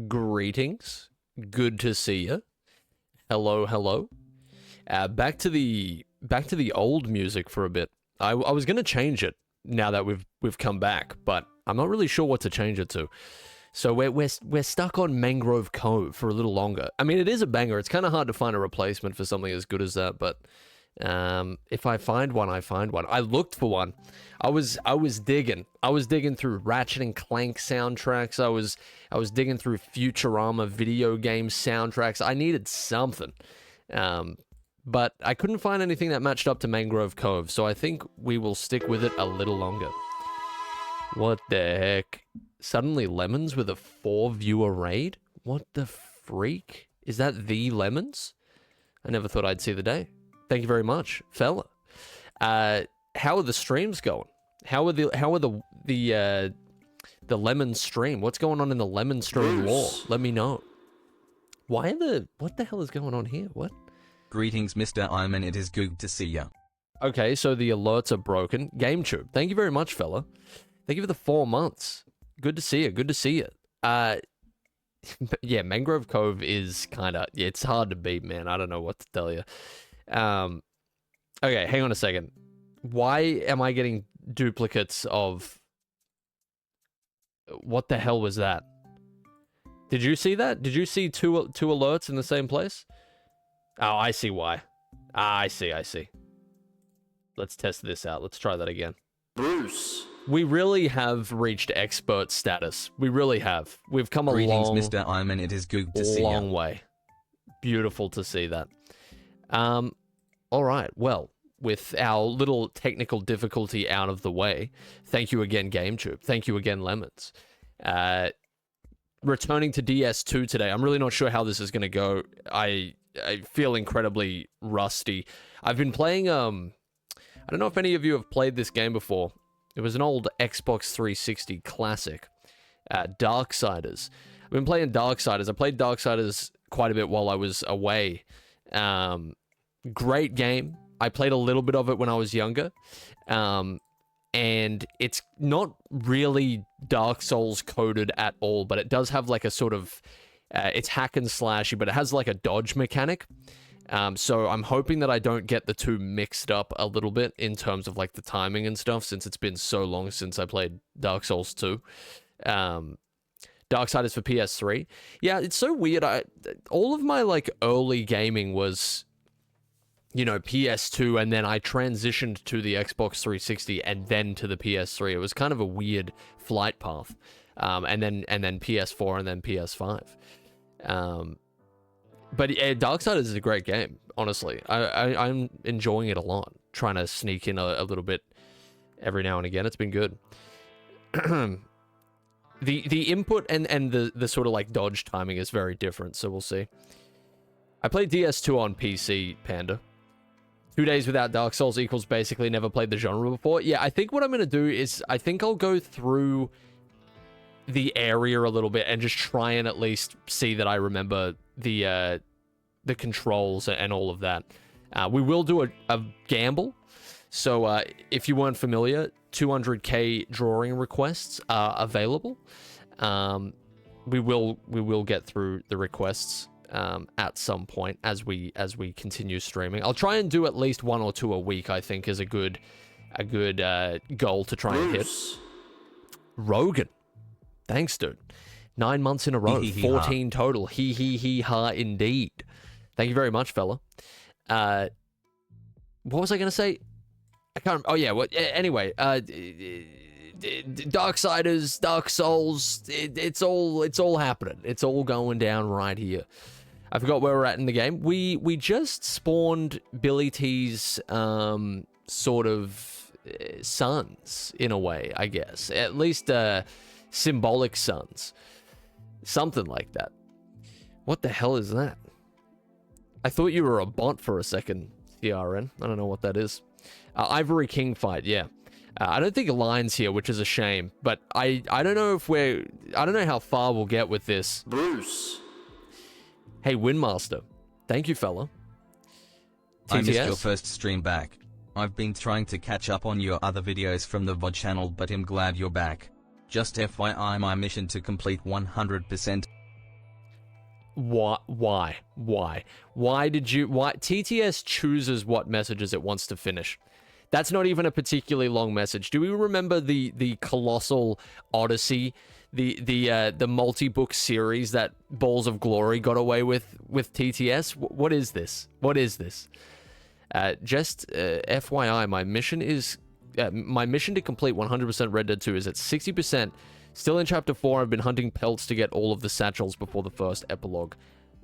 Greetings. Good to see you. Hello, hello. Back to the old music for a bit. I was gonna change it now that we've come back, but I'm not really sure what to change it to. So we're stuck on Mangrove Cove for a little longer. I mean, it is a banger. It's kind of hard to find a replacement for something as good as that, but if I find one, I find one. I looked for one. I was digging through Ratchet and Clank soundtracks. I was digging through Futurama video game soundtracks. I needed something. But I couldn't find anything that matched up to Mangrove Cove, so I think we will stick with it a little longer. What the heck? Suddenly Lemons with a 4-viewer raid? What the freak? Is that the Lemons? I never thought I'd see the day. Thank you very much, fella. How are the streams going? How are the Lemon stream? What's going on in the Lemon stream lore? Let me know. What the hell is going on here? What? Greetings, Mr. Iman. It is good to see ya. Okay, so the alerts are broken. GameTube, thank you very much, fella. Thank you for the 4 months. Good to see you. Good to see you. Yeah, Mangrove Cove is it's hard to beat, man. I don't know what to tell you. Okay, hang on a second. Why am I getting duplicates of... What the hell was that? Did you see that? Did you see two alerts in the same place? Oh, I see why. I see. Let's test this out. Let's try that again. Bruce. We really have reached expert status. We really have. We've come a Greetings, Mr. Iman. It is good to see ya. Long way. Beautiful to see that. All right. Well, with our little technical difficulty out of the way, thank you again, GameTube. Thank you again, Lemons. Returning to DS2 today. I'm really not sure how this is going to go. I feel incredibly rusty. I've been playing, I don't know if any of you have played this game before. It was an old Xbox 360 classic, Darksiders. I've been playing Darksiders. I played Darksiders quite a bit while I was away. Great game. I played a little bit of it when I was younger. And it's not really Dark Souls coded at all, but it does have like a sort of... it's hack and slashy, but it has like a dodge mechanic. So I'm hoping that I don't get the two mixed up a little bit in terms of like the timing and stuff, since it's been so long since I played Dark Souls 2. Darksiders for PS3. Yeah, it's so weird. All of my like early gaming was, you know, PS2, and then I transitioned to the Xbox 360 and then to the PS3. It was kind of a weird flight path. And then PS4 and then PS5. But Darksiders is a great game, honestly. I'm enjoying it a lot. Trying to sneak in a little bit every now and again. It's been good. The input and the sort of like dodge timing is very different, so we'll see. I played DS2 on PC, Panda. 2 days without Dark Souls equals basically never played the genre before. Yeah, I think what I'm going to do is I think I'll go through the area a little bit and just try and at least see that I remember the controls and all of that. We will do a gamble. So if you weren't familiar, 200k drawing requests are available. We will get through the requests at some point as we continue streaming. I'll try and do at least 1 or 2 a week. I think is a good goal to try and hit. Rogan. Thanks, dude. 9 months in a row. 14 total. Ha indeed. Thank you very much, fella. What was I going to say? I can't... Oh, yeah. Anyway. Darksiders, Dark Souls. It's all happening. It's all going down right here. I forgot where we're at in the game. We just spawned Billy T's sort of sons, in a way, I guess. At least... symbolic sons. Something like that. What the hell is that? I thought you were a bot for a second, CRN. I don't know what that is. Ivory King fight, yeah. I don't think Lion's here, which is a shame. But I don't know if I don't know how far we'll get with this. Bruce. Hey, Windmaster. Thank you, fella. I missed your first stream back. I've been trying to catch up on your other videos from the VOD channel, but I'm glad you're back. Just FYI, my mission to complete 100% Why did you? Why TTS chooses what messages it wants to finish? That's not even a particularly long message. Do we remember the colossal Odyssey, the multi-book series that Balls of Glory got away with TTS? What is this? What is this? Just FYI, my mission to complete 100% Red Dead 2 is at 60%. Still in chapter 4. I've been hunting pelts to get all of the satchels before the first epilogue.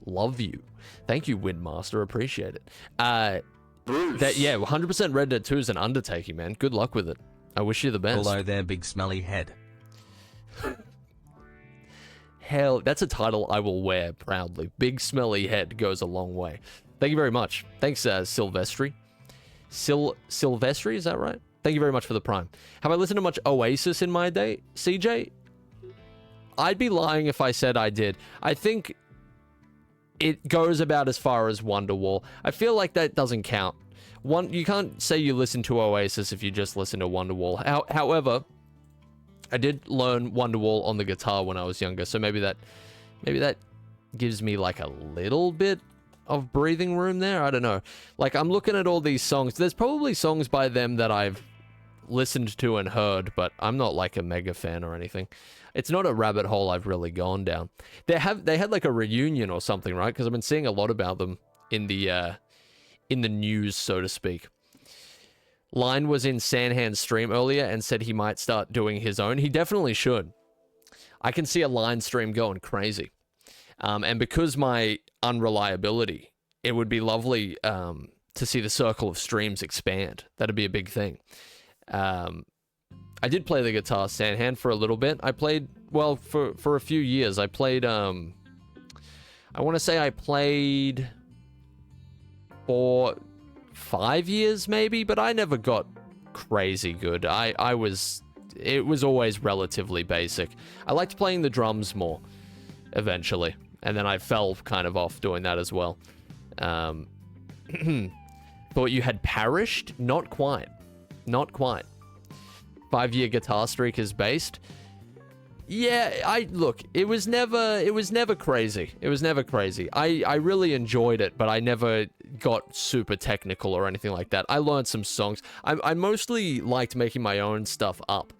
Love you. Thank you, Windmaster. Appreciate it. Yeah, 100% Red Dead 2 is an undertaking, man. Good luck with it. I wish you the best. Below their big smelly head. Hell, that's a title I will wear proudly. Big smelly head goes a long way. Thank you very much. Thanks, Silvestri. Silvestri, is that right? Thank you very much for the prime. Have I listened to much Oasis in my day, CJ? I'd be lying if I said I did. I think it goes about as far as Wonderwall. I feel like that doesn't count. You can't say you listen to Oasis if you just listen to Wonderwall. However, I did learn Wonderwall on the guitar when I was younger, so maybe that gives me like a little bit of breathing room there. I don't know. Like, I'm looking at all these songs. There's probably songs by them that I've listened to and heard, but I'm not like a mega fan or anything. It's not a rabbit hole I've really gone down. They had like a reunion or something, right? Because I've been seeing a lot about them in the news, so to speak. Line was in Sanhan's stream earlier and said he might start doing his own. He definitely should. I can see a Line stream going crazy. And because my unreliability, it would be lovely to see the circle of streams expand. That'd be a big thing. I did play the guitar Sanhan for a little bit. I played, well, for a few years. I played, I want to say I played for 5 years maybe, but I never got crazy good. It was always relatively basic. I liked playing the drums more eventually, and then I fell kind of off doing that as well. Thought you had perished? Not quite. Not quite. 5-year guitar streak is based. Yeah, look, it was never crazy. It was never crazy. I really enjoyed it, but I never got super technical or anything like that. I learned some songs. I mostly liked making my own stuff up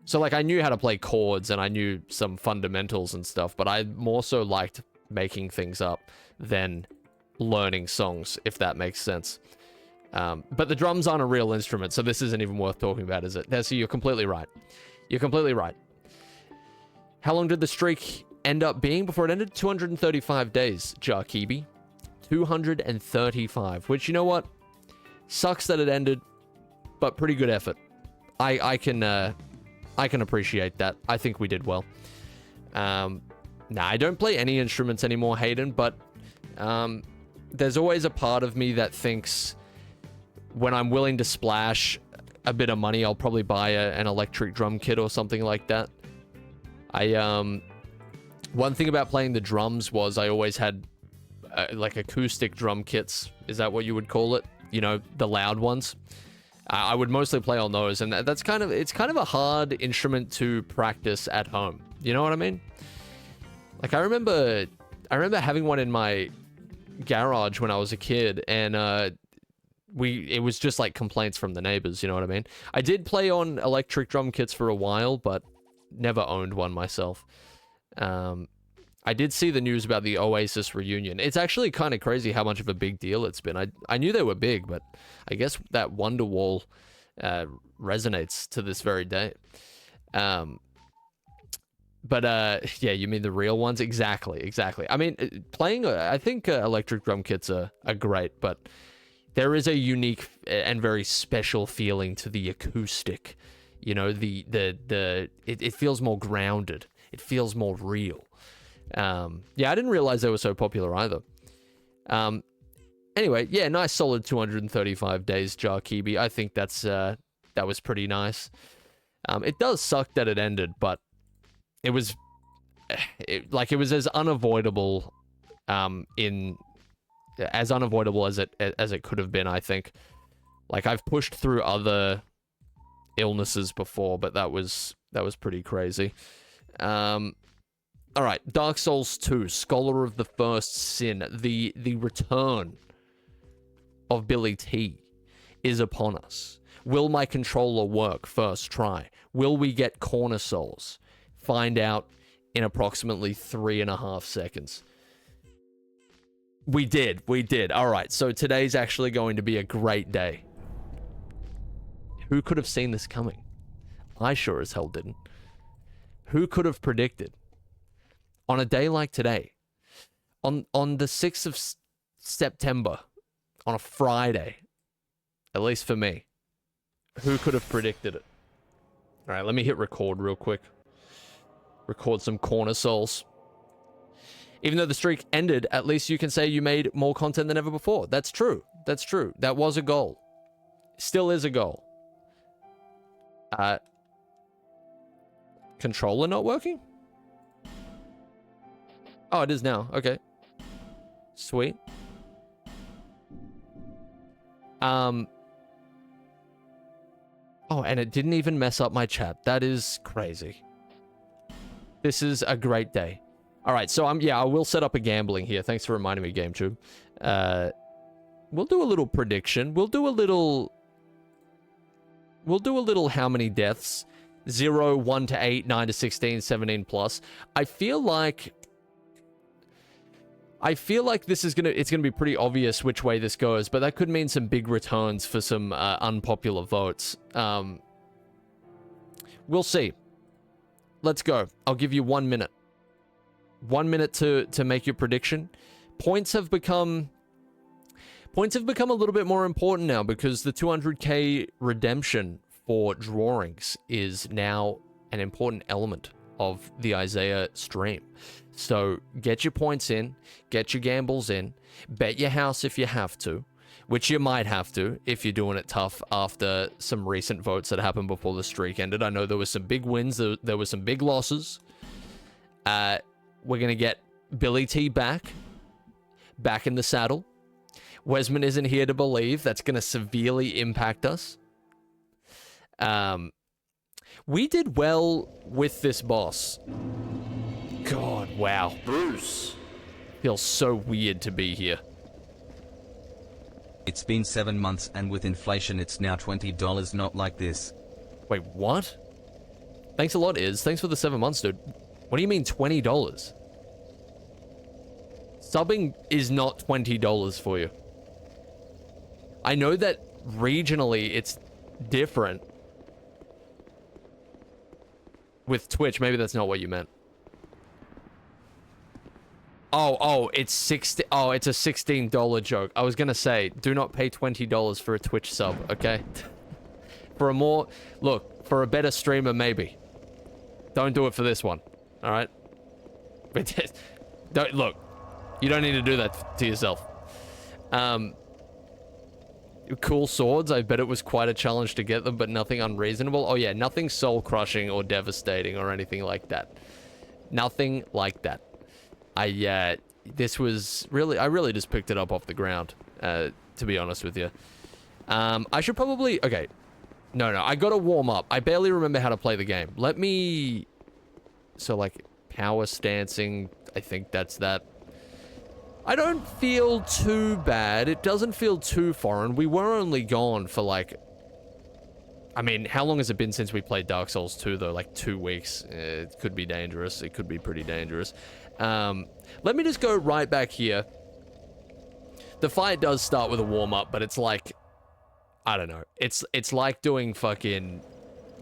so like I knew how to play chords and I knew some fundamentals and stuff, but I more so liked making things up than learning songs, if that makes sense. But the drums aren't a real instrument, so this isn't even worth talking about, is it? So you're completely right. You're completely right. How long did the streak end up being before it ended? 235 days, Jarkibi. 235, which, you know what? Sucks that it ended, but pretty good effort. I can appreciate that. I think we did well. I don't play any instruments anymore, Hayden, but there's always a part of me that thinks when I'm willing to splash a bit of money, I'll probably buy an electric drum kit or something like that. One thing about playing the drums was I always had like acoustic drum kits. Is that what you would call it? You know, the loud ones. I would mostly play on those, and it's kind of a hard instrument to practice at home. You know what I mean? Like I remember having one in my garage when I was a kid, and it was just like complaints from the neighbors, you know what I mean? I did play on electric drum kits for a while, but never owned one myself. I did see the news about the Oasis reunion. It's actually kind of crazy how much of a big deal it's been. I knew they were big, but I guess that Wonderwall resonates to this very day. Yeah, you mean the real ones? Exactly. I mean, I think electric drum kits are great, but there is a unique and very special feeling to the acoustic. You know, it feels more grounded. It feels more real. Yeah, I didn't realize they were so popular either. Anyway, yeah, nice solid 235 days, Jarkibi. I think that was pretty nice. It does suck that it ended, but it was as unavoidable as unavoidable as it could have been, I think. Like, I've pushed through other illnesses before, but that was pretty crazy. All right, Dark Souls 2, Scholar of the First Sin, the return of Billy T is upon us. Will my controller work first try? Will we get corner souls? Find out in approximately 3.5 seconds. We did. All right, so today's actually going to be a great day. Who could have seen this coming? I sure as hell didn't. Who could have predicted? On a day like today, on the 6th of September, on a Friday, at least for me, who could have predicted it? All right, let me hit record real quick. Record some corner souls. Even though the streak ended, at least you can say you made more content than ever before. That's true. That's true. That was a goal. Still is a goal. Controller not working? Oh, it is now. Okay. Sweet. Oh, and it didn't even mess up my chat. That is crazy. This is a great day. All right, so I will set up a gambling here. Thanks for reminding me, GameTube. We'll do a little prediction. We'll do a little how many deaths? 0, 1 to 8, 9 to 16, 17 plus. I feel like this is it's gonna be pretty obvious which way this goes, but that could mean some big returns for some unpopular votes. We'll see. Let's go. I'll give you 1 minute. 1 minute to make your prediction. Points have become a little bit more important now because the 200k redemption for drawings is now an important element of the Eyezayar stream. So get your points in, get your gambles in, bet your house if you have to, which you might have to if you're doing it tough after some recent votes that happened before the streak ended. I know there were some big wins, there were some big losses. We're going to get Billy T back in the saddle. Wesman isn't here to believe. That's going to severely impact us. We did well with this boss. God, wow. Bruce. Feels so weird to be here. It's been 7 months and with inflation it's now $20, not like this. Wait, what? Thanks a lot, Iz. Thanks for the 7 months, dude. What do you mean $20? Subbing is not $20 for you. I know that regionally it's different. With Twitch, maybe that's not what you meant. Oh, it's 60. Oh, it's a $16 joke. I was gonna say, do not pay $20 for a Twitch sub, okay? For a better streamer, maybe. Don't do it for this one, all right? Don't look. You don't need to do that to yourself. Cool swords. I bet it was quite a challenge to get them, but nothing unreasonable. Oh yeah, nothing soul-crushing or devastating or anything like that. Nothing like that. This was really, I really just picked it up off the ground, to be honest with you. I should probably, okay. No, I gotta warm up. I barely remember how to play the game. Let me, so like, power stancing, I think that's that. I don't feel too bad. It doesn't feel too foreign. We were only gone for like, I mean, how long has it been since we played Dark Souls 2 though? Like 2 weeks. It could be dangerous. It could be pretty dangerous. Let me just go right back here. The fight does start with a warm-up, but it's like, I don't know. It's like doing fucking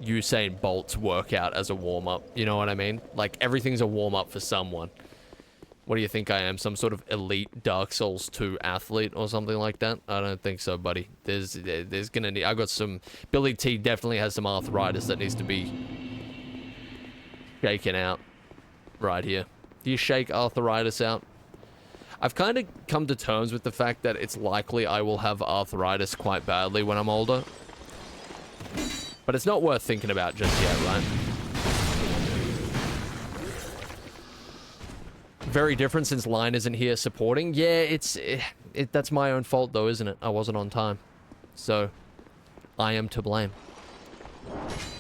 Usain Bolt's workout as a warm-up. You know what I mean? Like, everything's a warm-up for someone. What do you think I am? Some sort of elite Dark Souls 2 athlete or something like that? I don't think so, buddy. There's gonna need... I got some... Billy T definitely has some arthritis that needs to be shaken out right here. Do you shake arthritis out? I've kind of come to terms with the fact that it's likely I will have arthritis quite badly when I'm older. But it's not worth thinking about just yet, right? Very different since Line isn't here supporting. Yeah, that's my own fault though, isn't it? I wasn't on time. So, I am to blame.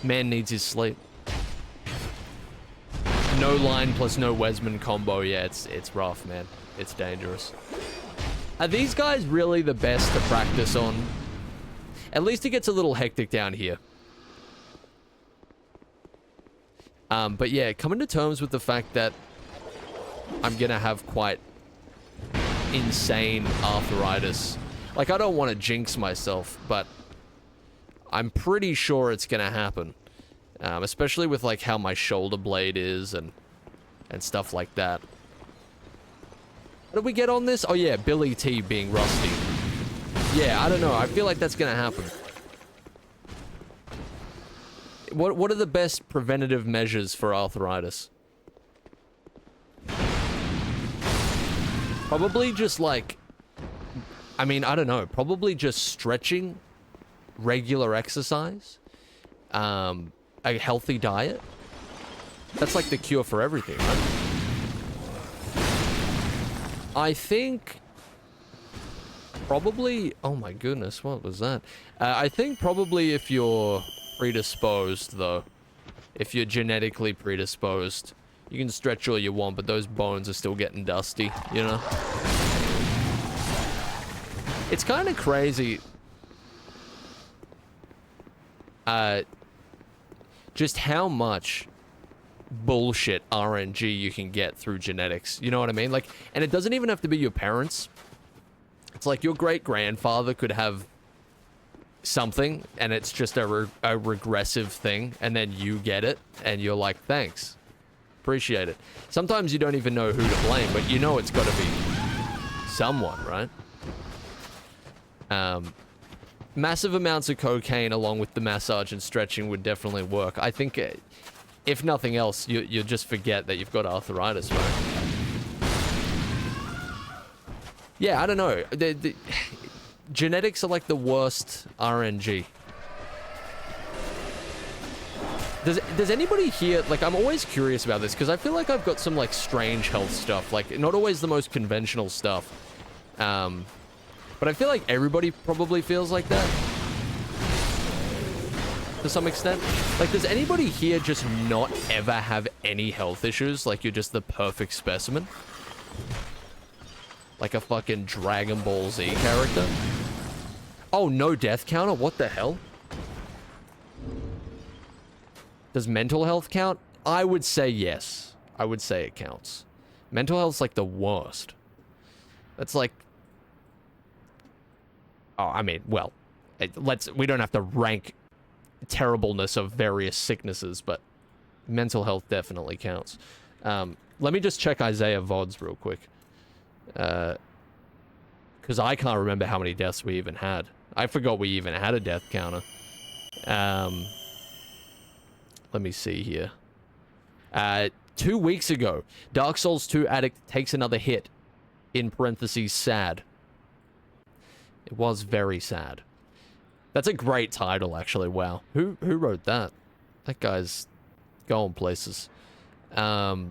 Man needs his sleep. no line plus no Wesman combo. Yeah, it's rough, man. It's dangerous. Are these guys really the best to practice on? At least it gets a little hectic down here. But yeah, coming to terms with the fact that I'm gonna have quite insane arthritis. Like, I don't want to jinx myself, but I'm pretty sure it's gonna happen. Especially with, like, how my shoulder blade is and stuff like that. What did we get on this? Oh, yeah, Billy T being rusty. Yeah, I don't know. I feel like that's gonna happen. What are the best preventative measures for arthritis? Probably just, like... I mean, I don't know. Probably just stretching, regular exercise, a healthy diet. That's like the cure for everything, right? I think probably... Oh my goodness, what was that? I think probably if you're predisposed, though, if you're genetically predisposed, you can stretch all you want, but those bones are still getting dusty, you know? It's kind of crazy. Just how much bullshit RNG you can get through genetics. You know what I mean? Like, and it doesn't even have to be your parents. It's like your great-grandfather could have something, and it's just a regressive thing, and then you get it, and you're like, thanks. Appreciate it. Sometimes you don't even know who to blame, but you know it's got to be someone, right? Massive amounts of cocaine along with the massage and stretching would definitely work. I think, if nothing else, you'll just forget that you've got arthritis, right? Yeah, I don't know. The genetics are like the worst RNG. Does anybody here, like, I'm always curious about this, because I feel like I've got some, like, strange health stuff, like, not always the most conventional stuff. But I feel like everybody probably feels like that. To some extent. Like, does anybody here just not ever have any health issues? Like, you're just the perfect specimen? Like a fucking Dragon Ball Z character? Oh, no death counter? What the hell? Does mental health count? I would say yes. I would say it counts. Mental health's like the worst. That's like... Oh, I mean, well, we don't have to rank terribleness of various sicknesses, but mental health definitely counts. Let me just check Eyezayar VODs real quick. Because I can't remember how many deaths we even had. I forgot we even had a death counter. Let me see here. 2 weeks ago, Dark Souls 2 addict takes another hit. In parentheses, sad. It was very sad. That's a great title, actually. Wow. Who wrote that? That guy's going places. How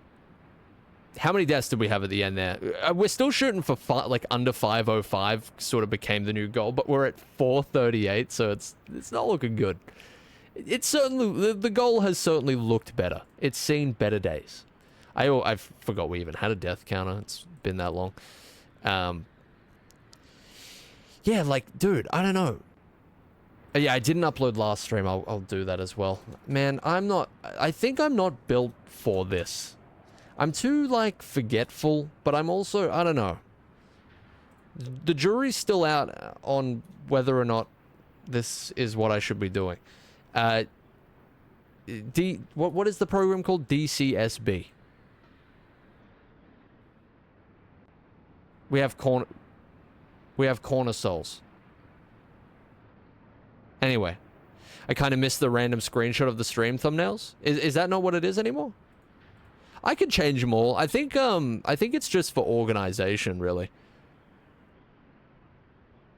many deaths did we have at the end there? We're still shooting for like under 505. Sort of became the new goal, but we're at 438, so it's not looking good. It's certainly the goal has certainly looked better. It's seen better days. I forgot we even had a death counter. It's been that long. Yeah, like, dude, I don't know. Yeah, I didn't upload last stream. I'll do that as well. Man, I think I'm not built for this. I'm too, like, forgetful, but I'm also, I don't know. The jury's still out on whether or not this is what I should be doing. What is the program called? DCSB. We have corner souls. Anyway, I kind of missed the random screenshot of the stream thumbnails. Is that not what it is anymore? I could change them all. I think it's just for organization, really.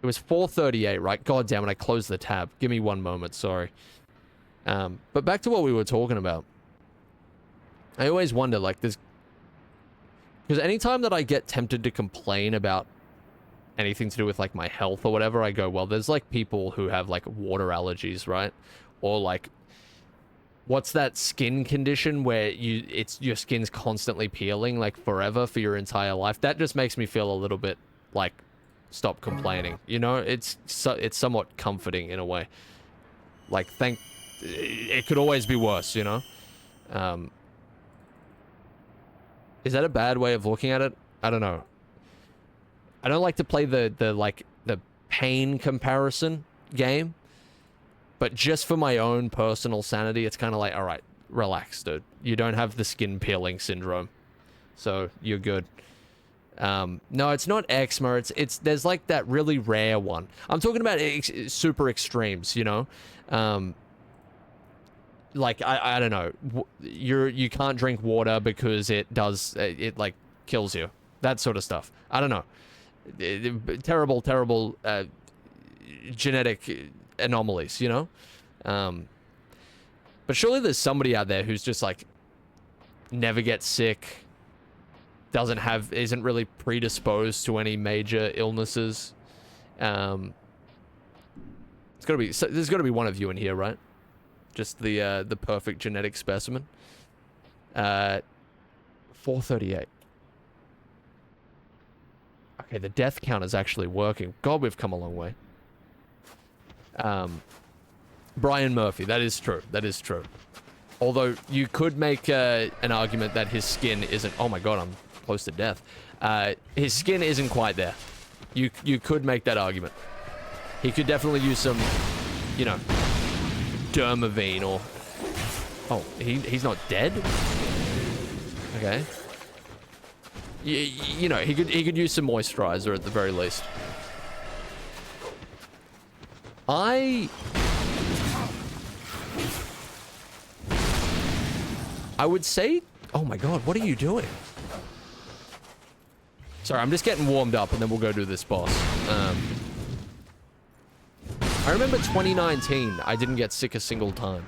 It was 4:38, right? God damn it, I closed the tab. Give me one moment, sorry. But back to what we were talking about. I always wonder, like, this... Because anytime that I get tempted to complain about anything to do with, like, my health or whatever, I go, well, there's, like, people who have, like, water allergies, right? Or, like, what's that skin condition where your skin's constantly peeling like forever for your entire life? That just makes me feel a little bit like, stop complaining, you know? It's somewhat comforting in a way. Like, it could always be worse, you know? Is that a bad way of looking at it? I don't know. I don't like to play the pain comparison game, but just for my own personal sanity, it's kind of like, all right, relax, dude. You don't have the skin peeling syndrome, so you're good. No, it's not eczema. There's like that really rare one. I'm talking about super extremes, you know? Like, I don't know. You can't drink water because it like kills you. That sort of stuff. I don't know. Terrible genetic anomalies, you know? But surely there's somebody out there who's just like never gets sick, isn't really predisposed to any major illnesses. There's gotta be one of you in here, right? Just the perfect genetic specimen. 438. Okay, the death count is actually working. God, we've come a long way. Brian Murphy, that is true. That is true. Although you could make an argument that his skin isn't... Oh my god, I'm close to death. His skin isn't quite there. You could make that argument. He could definitely use some, you know, Dermavine or... Oh, he's not dead? Okay. You know, he could use some moisturizer at the very least. I would say... Oh my god, what are you doing? Sorry, I'm just getting warmed up and then we'll go do this boss. I remember 2019, I didn't get sick a single time.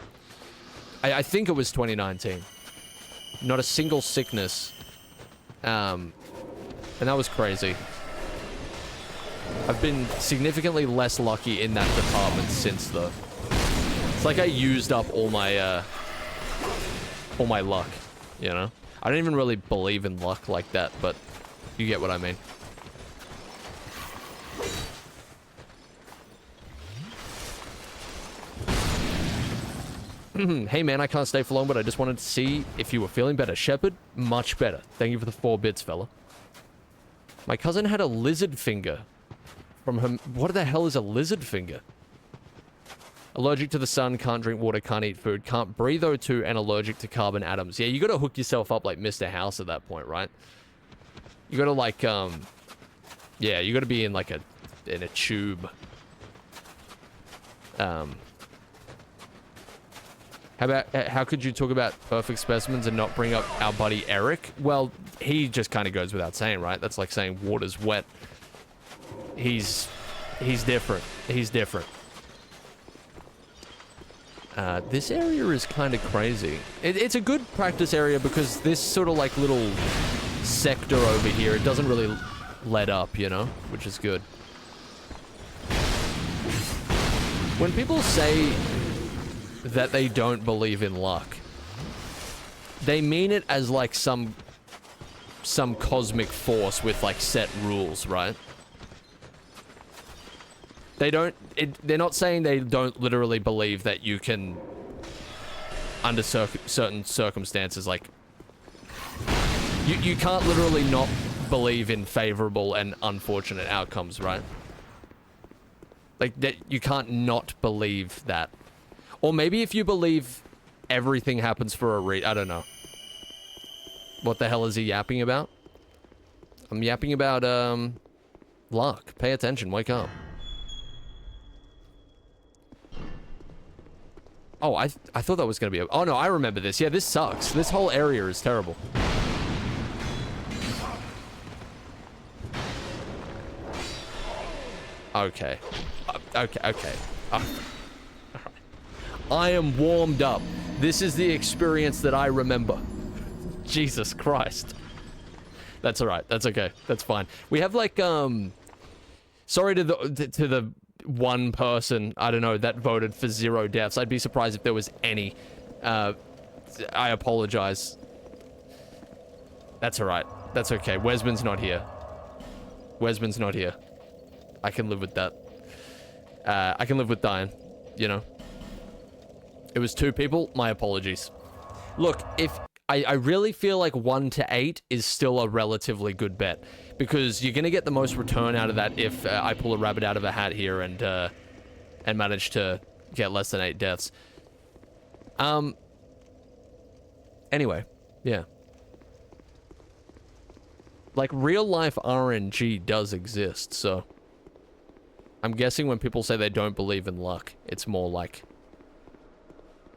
I think it was 2019. Not a single sickness. And that was crazy. I've been significantly less lucky in that department since though. It's like I used up all my luck, you know? I don't even really believe in luck like that, but you get what I mean. Hey man, I can't stay for long, but I just wanted to see if you were feeling better. Shepard, much better. Thank you for the 4 bits, fella. My cousin had a lizard finger from him. What the hell is a lizard finger? Allergic to the sun, can't drink water, can't eat food, can't breathe O2, and allergic to carbon atoms. Yeah, you gotta hook yourself up like Mr. House at that point, right? You gotta like, yeah, you gotta be in like in a tube. How could you talk about perfect specimens and not bring up our buddy Eric? Well, he just kind of goes without saying, right? That's like saying water's wet. He's different. He's different. This area is kind of crazy. It's a good practice area because this sort of like little sector over here, it doesn't really let up, you know? Which is good. When people say that they don't believe in luck, they mean it as like some cosmic force with like set rules, right? They're not saying they don't literally believe that you can, under certain circumstances, like you can't literally not believe in favorable and unfortunate outcomes, right? Like that you can't not believe that. Or maybe if you believe everything happens for a reason. I don't know. What the hell is he yapping about? I'm yapping about, luck. Pay attention. Wake up. Oh, I thought that was going to be... Oh, no, I remember this. Yeah, this sucks. This whole area is terrible. Okay. Okay. I am warmed up. This is the experience that I remember. Jesus Christ. That's alright. That's okay. That's fine. We have like, sorry to the one person, I don't know, that voted for 0 deaths. I'd be surprised if there was any. I apologize. That's alright. That's okay. Wesman's not here. Wesman's not here. I can live with that. I can live with dying, you know. It was 2 people. My apologies. Look, if I really feel like 1 to 8 is still a relatively good bet, because you're gonna get the most return out of that if I pull a rabbit out of a hat here and manage to get less than 8 deaths. Anyway, yeah. Like, real life RNG does exist, so I'm guessing when people say they don't believe in luck, it's more like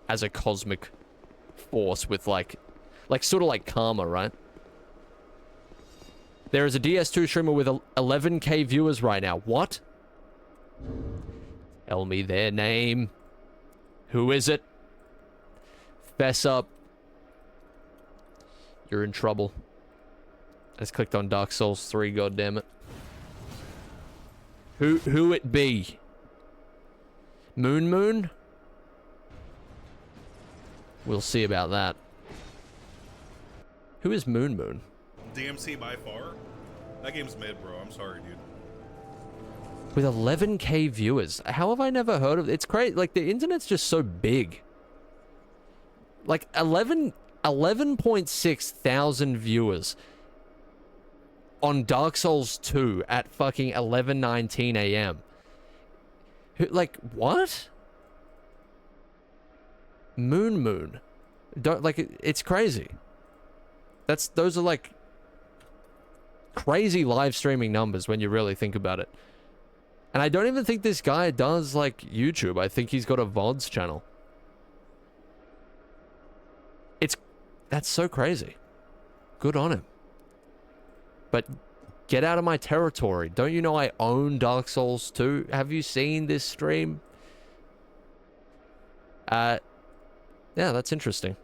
as a cosmic force with like sort of like karma, right? There is a DS2 streamer with 11k viewers right now. What? Tell me their name. Who is it? Fess up. You're in trouble. I just clicked on Dark Souls 3, goddammit. Who it be? Moon? We'll see about that. Who is Moon? DMC by far. That game's mid, bro. I'm sorry, dude. With 11k viewers. How have I never heard of it? It's crazy. Like, the internet's just so big. Like, 11.6 thousand viewers on Dark Souls 2 at fucking 11:19 a.m. Like, what? Moon. Don't, like, it's crazy. Those are, like, crazy live streaming numbers when you really think about it. And I don't even think this guy does, like, YouTube. I think he's got a VODs channel. That's so crazy. Good on him. But get out of my territory. Don't you know I own Dark Souls 2? Have you seen this stream? Yeah, that's interesting.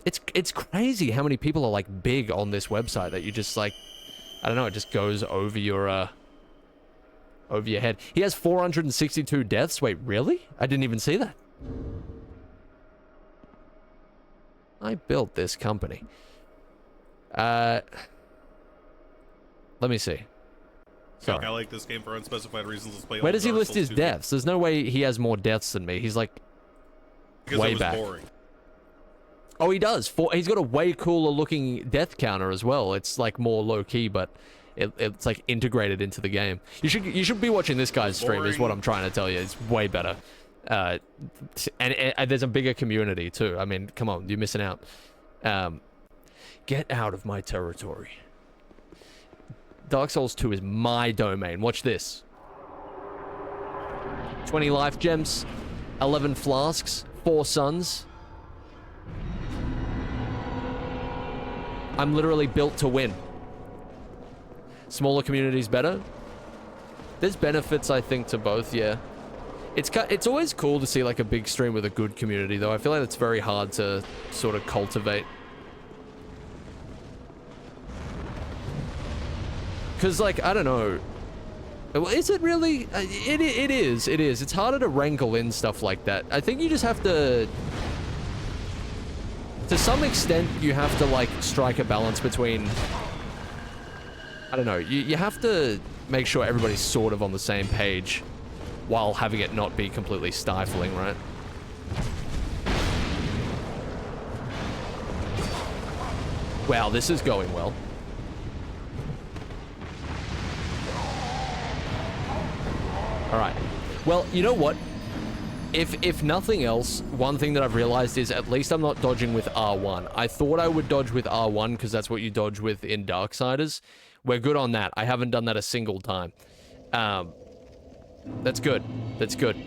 It's crazy how many people are, like, big on this website that you just, like, I don't know, it just goes over your head. He has 462 deaths. Wait, really? I didn't even see that. I built this company. Let me see. Sorry. I like this game for unspecified reasons. Let's play. Where does he list his 2. deaths? There's no way he has more deaths than me. He's like because way it was back. Boring. Oh, he does. He's got a way cooler looking death counter as well. It's like more low key, but it's like integrated into the game. You should be watching this guy's stream. Is what I'm trying to tell you. It's way better. And there's a bigger community too. I mean, come on, you're missing out. Get out of my territory. Dark Souls 2 is my domain. Watch this. 20 life gems, 11 flasks, 4 suns. I'm literally built to win. Smaller communities better. There's benefits, I think, to both, yeah. It's always cool to see, like, a big stream with a good community, though. I feel like it's very hard to sort of cultivate. Because, like, I don't know. Is it really? It is. It's harder to wrangle in stuff like that. I think you just have to... To some extent, you have to, like, strike a balance between... I don't know. You have to make sure everybody's sort of on the same page while having it not be completely stifling, right? Wow, this is going well. All right. Well, you know what? If nothing else, one thing that I've realized is at least I'm not dodging with R1. I thought I would dodge with R1 because that's what you dodge with in Darksiders. We're good on that. I haven't done that a single time. That's good. That's good.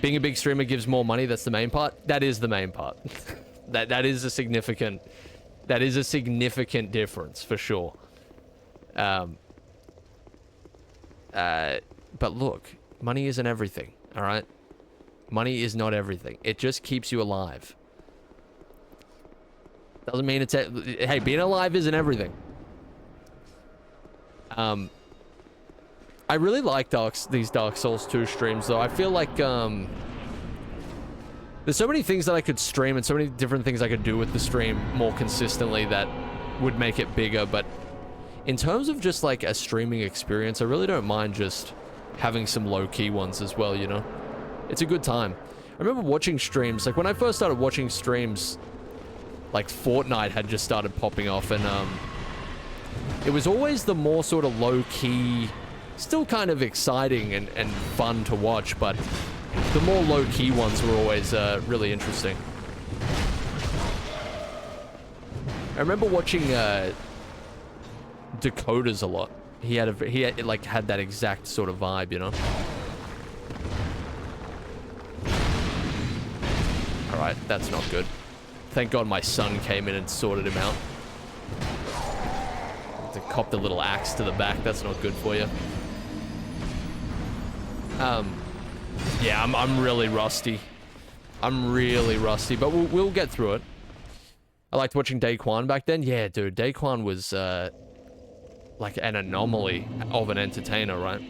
Being a big streamer gives more money. That's the main part. That is the main part. that is a significant difference for sure. But look, money isn't everything. All right. Money is not everything. It just keeps you alive. Doesn't mean it's... Hey, being alive isn't everything. I really like these Dark Souls 2 streams, though. I feel like, There's so many things that I could stream and so many different things I could do with the stream more consistently that would make it bigger, but in terms of just like a streaming experience, I really don't mind just having some low-key ones as well, you know? It's a good time. I remember watching streams, like when I first started watching streams, like Fortnite had just started popping off, and it was always the more sort of low-key, still kind of exciting and fun to watch, but the more low-key ones were always really interesting. I remember watching Dakota's a lot. He had that exact sort of vibe, you know? Alright, that's not good. Thank God my son came in and sorted him out. To cop the little axe to the back, that's not good for you. Yeah, I'm really rusty. I'm really rusty, but we'll get through it. I liked watching Daquan back then. Yeah, dude, Daquan was like an anomaly of an entertainer, right?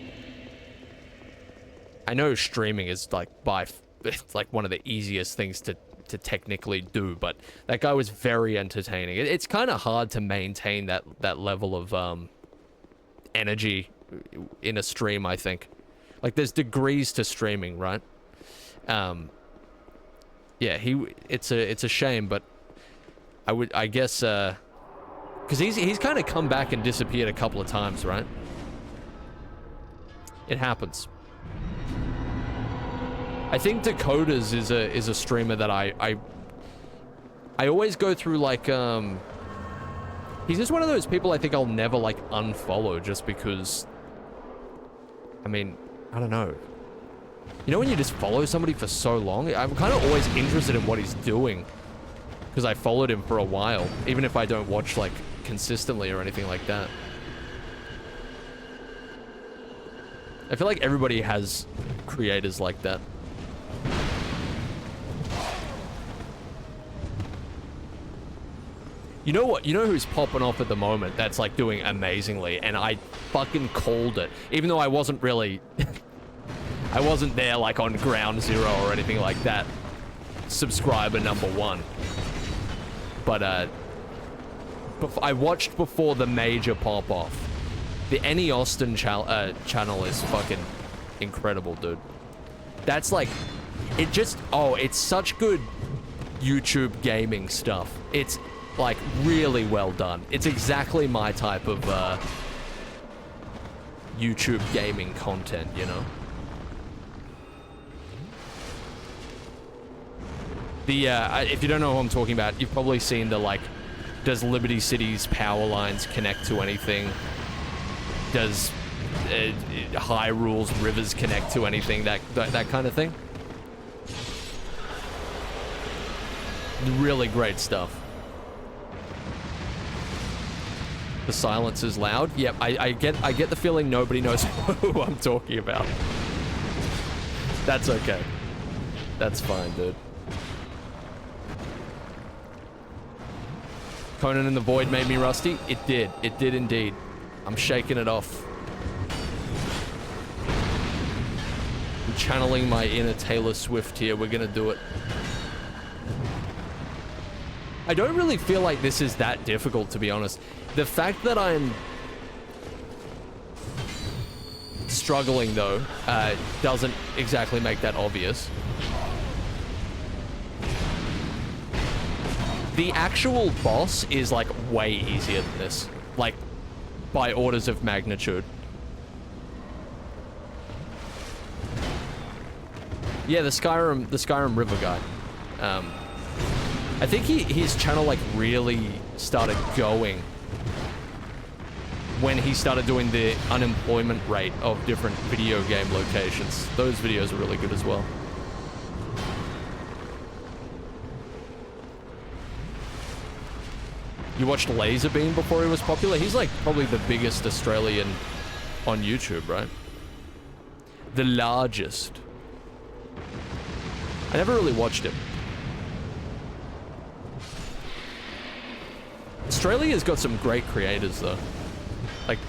I know streaming is like it's like one of the easiest things to technically do, but that guy was very entertaining. It's kind of hard to maintain that level of energy in a stream, I think. Like there's degrees to streaming, right? Yeah, it's a shame, but I guess because he's kind of come back and disappeared a couple of times, right? It happens. I think Dakota's is a streamer that I always go through, like he's just one of those people I think I'll never like unfollow just because, I mean, I don't know. You know when you just follow somebody for so long? I'm kind of always interested in what he's doing because I followed him for a while, even if I don't watch like consistently or anything like that. I feel like everybody has creators like that. You know what? You know who's popping off at the moment that's like doing amazingly, and I fucking called it, even though I wasn't really I wasn't there like on ground zero or anything like that. Subscriber number one. But I watched before the major pop off. The Any Austin channel is fucking incredible, dude. That's like, it's such good YouTube gaming stuff. It's like really well done. It's exactly my type of YouTube gaming content, you know? The, if you don't know who I'm talking about, you've probably seen the, like, does Liberty City's power lines connect to anything? Does Hyrule's rivers connect to anything? That kind of thing. Really great stuff. The silence is loud. Yep, I get the feeling nobody knows who I'm talking about. That's okay. That's fine, dude. Conan in the Void made me rusty. It did. It did indeed. I'm shaking it off. I'm channeling my inner Taylor Swift here. We're gonna do it. I don't really feel like this is that difficult, to be honest. The fact that I'm struggling, though, doesn't exactly make that obvious. The actual boss is, like, way easier than this. Like, by orders of magnitude. Yeah, the Skyrim River guy. I think his channel, like, really started going when he started doing the unemployment rate of different video game locations. Those videos are really good as well. You watched Laserbeam before he was popular? He's like probably the biggest Australian on YouTube, right? The largest. I never really watched him. Australia's got some great creators though. Like,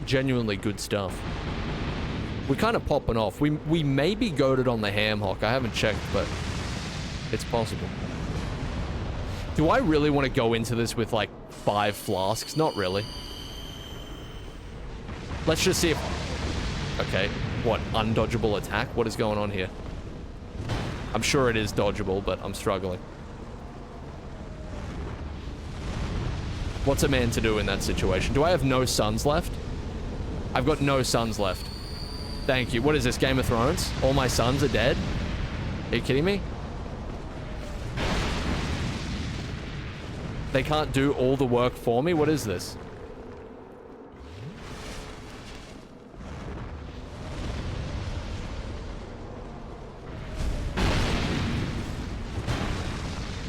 genuinely good stuff. We're kind of popping off. We may be goated on the ham hock. I haven't checked, but It's possible. Do I really want to go into this with, like, 5 flasks? Not really. Let's just see if... Okay. What? Undodgeable attack? What is going on here? I'm sure it is dodgeable, but I'm struggling. What's a man to do in that situation? Do I have no sons left? I've got no sons left. Thank you. What is this, Game of Thrones? All my sons are dead? Are you kidding me? They can't do all the work for me? What is this?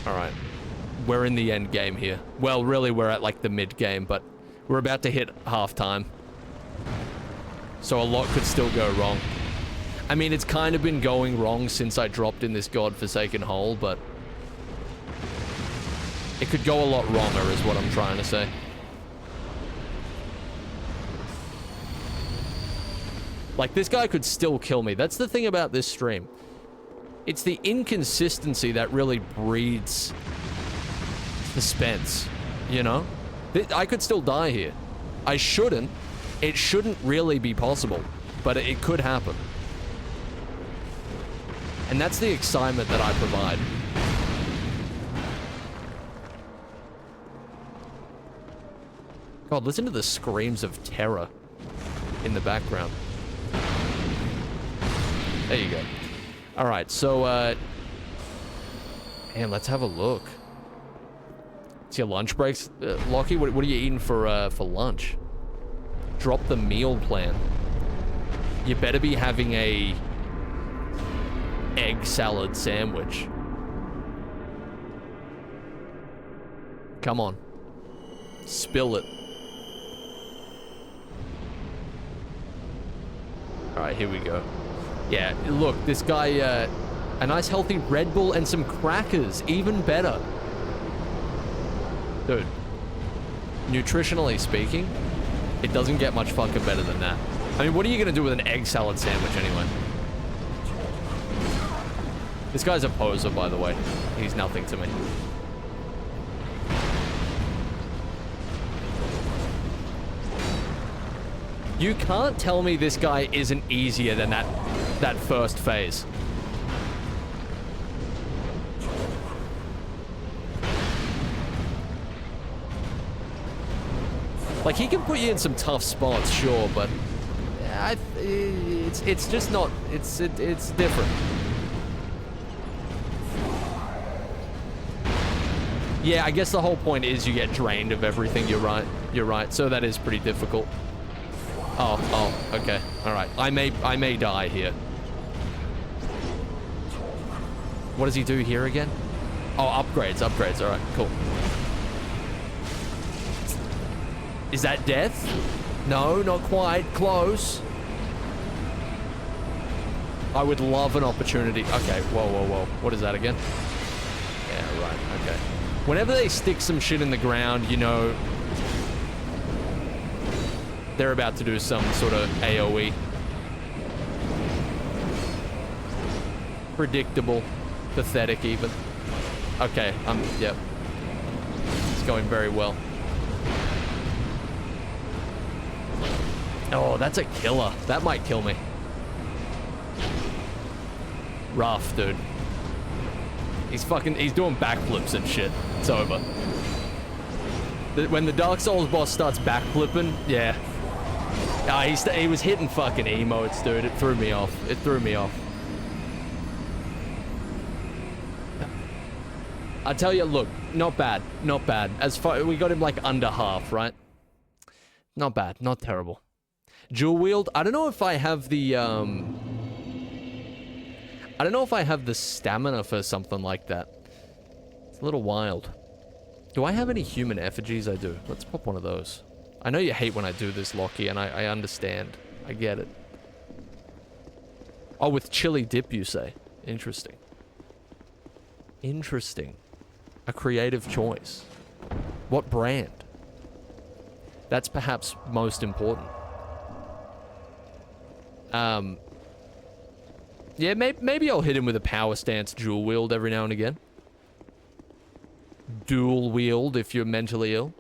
Alright. We're in the end game here. Well, really, we're at, like, the mid game, but we're about to hit halftime. So a lot could still go wrong. I mean, it's kind of been going wrong since I dropped in this godforsaken hole, but... it could go a lot wronger, is what I'm trying to say. Like, this guy could still kill me. That's the thing about this stream. It's the inconsistency that really breeds suspense, you know? I could still die here. I shouldn't. It shouldn't really be possible, but it could happen. And that's the excitement that I provide. God, listen to the screams of terror in the background. There you go. Alright, so, man, let's have a look. It's your lunch breaks. Lockie, what are you eating for lunch? Drop the meal plan. You better be having a egg salad sandwich. Come on. Spill it. Alright, here we go. Yeah, look, this guy, a nice healthy Red Bull and some crackers. Even better. Dude. Nutritionally speaking, it doesn't get much fucking better than that. I mean, what are you gonna do with an egg salad sandwich anyway? This guy's a poser, by the way. He's nothing to me. You can't tell me this guy isn't easier than that first phase. Like, he can put you in some tough spots, sure, but it's just not, it's different. Yeah, I guess the whole point is you get drained of everything. You're right. So that is pretty difficult. Oh, okay. All right. I may die here. What does he do here again? Oh, upgrades. All right, cool. Is that death? No, not quite. Close. I would love an opportunity. Okay, whoa. What is that again? Yeah, right, okay. Whenever they stick some shit in the ground, you know, they're about to do some sort of AoE. Predictable. Pathetic, even. Okay, yep. It's going very well. Oh, that's a killer. That might kill me. Rough, dude. He's doing backflips and shit. It's over. When the Dark Souls boss starts backflipping, yeah. He was hitting fucking emotes, dude. It threw me off. I tell you, look, not bad. As far, we got him like under half, right? Not bad, not terrible. Dual wield, I don't know if I have the, stamina for something like that. It's a little wild. Do I have any human effigies? I do. Let's pop one of those. I know you hate when I do this, Lockie, and I understand. I get it. Oh, with chili dip, you say? Interesting. A creative choice. What brand? That's perhaps most important. Yeah, maybe I'll hit him with a power stance dual wield every now and again. Dual wield if you're mentally ill.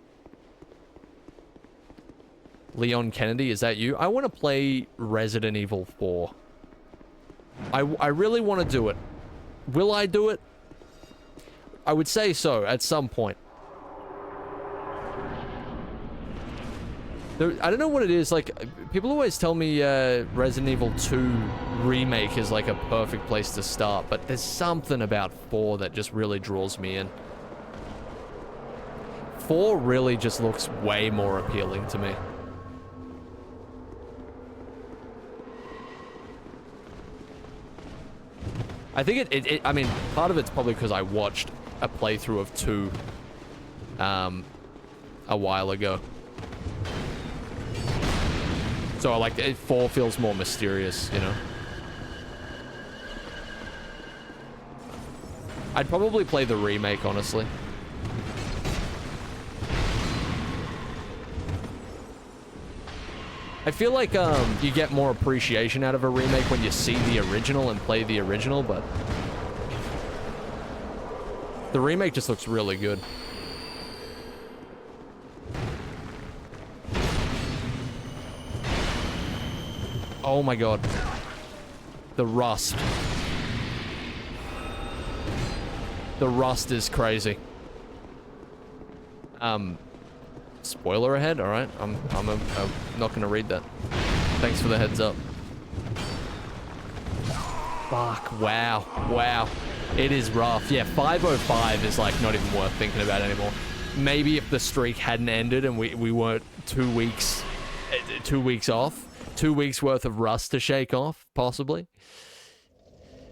Leon Kennedy, is that you? I want to play Resident Evil 4. I really want to do it. Will I do it? I would say so, at some point. I don't know what it is, like, people always tell me Resident Evil 2 Remake is like a perfect place to start, but there's something about 4 that just really draws me in. 4 really just looks way more appealing to me. I think I mean, part of it's probably because I watched a playthrough of 2 a while ago. So, like, 4 feels more mysterious, you know? I'd probably play the remake, honestly. I feel like you get more appreciation out of a remake when you see the original and play the original, but the remake just looks really good. Oh my god. The rust. The rust is crazy. Spoiler ahead? Alright. I'm not gonna read that. Thanks for the heads up. Fuck. Wow. Wow. It is rough. Yeah, 505 is like not even worth thinking about anymore. Maybe if the streak hadn't ended and we weren't 2 weeks off. 2 weeks worth of rust to shake off, possibly.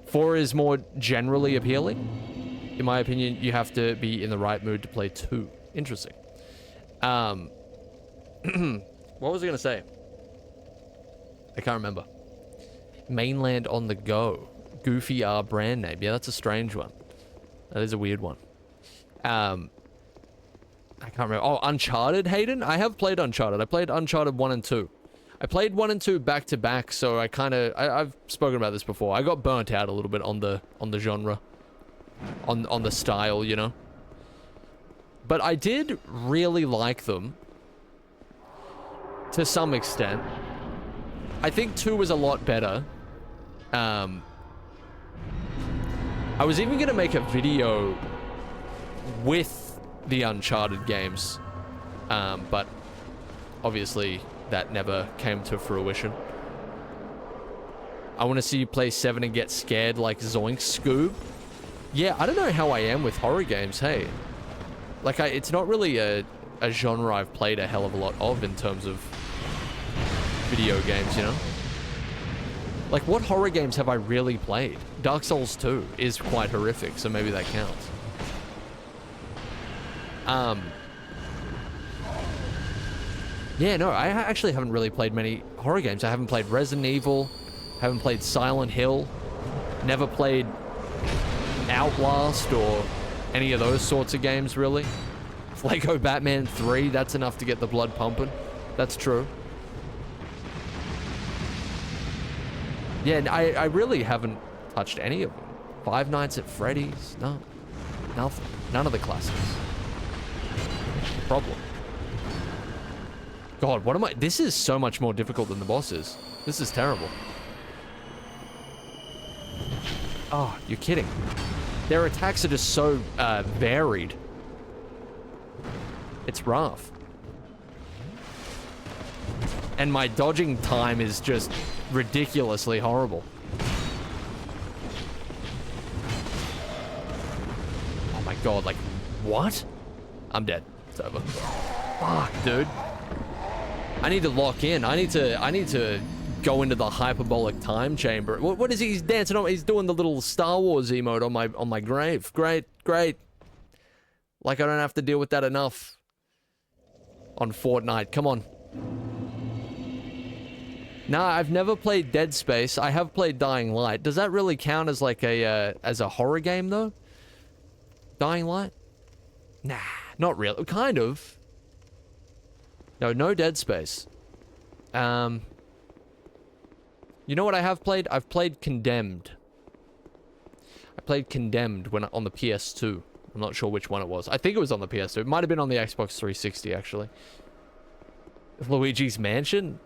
4 is more generally appealing. In my opinion, you have to be in the right mood to play 2. Interesting. What was I gonna say? I can't remember. Mainland on the Go. Goofy R brand name. Yeah, that's a strange one. That is a weird one. I can't remember. Oh, Uncharted, Hayden? I have played Uncharted. I played Uncharted 1 and 2. I played 1 and 2 back to back, so I kind of I've spoken about this before. I got burnt out a little bit on the genre, on the style, you know. But I did really like them to some extent. I think 2 was a lot better. I was even gonna make a video with the Uncharted games, but obviously that never came to fruition. I want to see you play 7 and get scared like Zoink Scoob. Yeah, I don't know how I am with horror games, hey. Like, it's not really a genre I've played a hell of a lot of in terms of video games, you know? Like, what horror games have I really played? Dark Souls 2 is quite horrific, so maybe that counts. Yeah, no, I actually haven't really played many horror games. I haven't played Resident Evil, haven't played Silent Hill, never played Outlast or any of those sorts of games, really. Lego Batman 3, that's enough to get the blood pumping. That's true. Yeah, I really haven't touched any of them. Five Nights at Freddy's, no. Nothing. None of the classics. Problem. God, what am I... This is so much more difficult than the bosses. This is terrible. Oh, you're kidding. Their attacks are just so varied. It's rough. And my dodging time is just ridiculously horrible. Oh my god, like, what? I'm dead. It's over. Fuck, dude. I need to lock in. I need to go into the hyperbolic time chamber. What is he? He's dancing on. He's doing the little Star Wars emote on my grave. Great, great. Like I don't have to deal with that enough on Fortnite. Come on. Nah, I've never played Dead Space. I have played Dying Light. Does that really count as like a horror game though? Dying Light? Nah, not really. Kind of. No Dead Space. You know what I have played? I've played Condemned. I played Condemned when on the PS2. I'm not sure which one it was. I think it was on the PS2. It might have been on the Xbox 360, actually. Luigi's Mansion?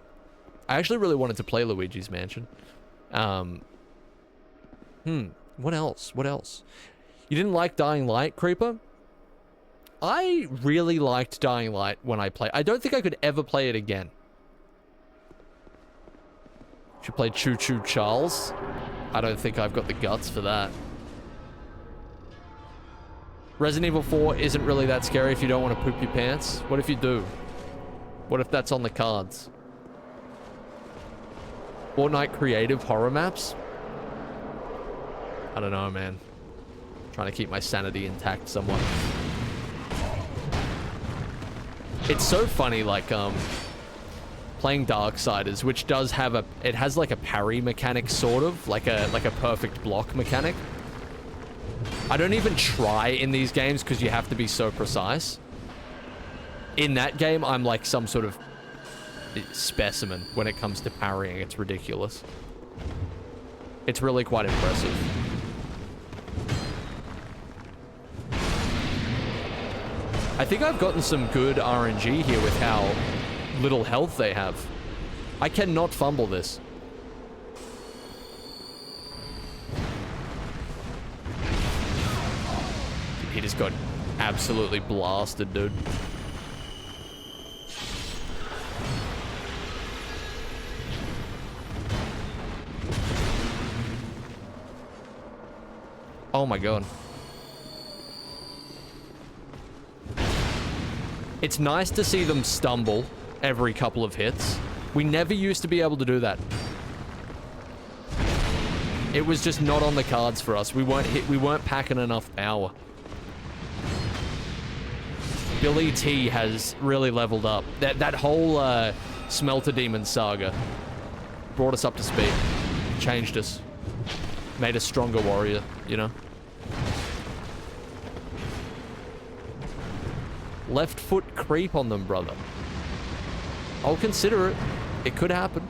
I actually really wanted to play Luigi's Mansion. What else? What else? You didn't like Dying Light, Creeper? I really liked Dying Light when I played. I don't think I could ever play it again. Should play Choo Choo Charles. I don't think I've got the guts for that. Resident Evil 4 isn't really that scary if you don't want to poop your pants. What if you do? What if that's on the cards? Fortnite creative horror maps? I don't know, man. Trying to keep my sanity intact somewhat. It's so funny, like, playing Darksiders, which does have a... It has, like, a parry mechanic, sort of. Like a perfect block mechanic. I don't even try in these games because you have to be so precise. In that game, I'm like some sort of specimen when it comes to parrying. It's ridiculous. It's really quite impressive. I think I've gotten some good RNG here with how little health they have. I cannot fumble this. He just got absolutely blasted, dude. Oh my god. It's nice to see them stumble every couple of hits. We never used to be able to do that. It was just not on the cards for us. We weren't packing enough power. Billy T has really leveled up. That whole Smelter Demon saga brought us up to speed. Changed us. Made us stronger warrior, you know? Left foot creep on them, brother. I'll consider it. It could happen.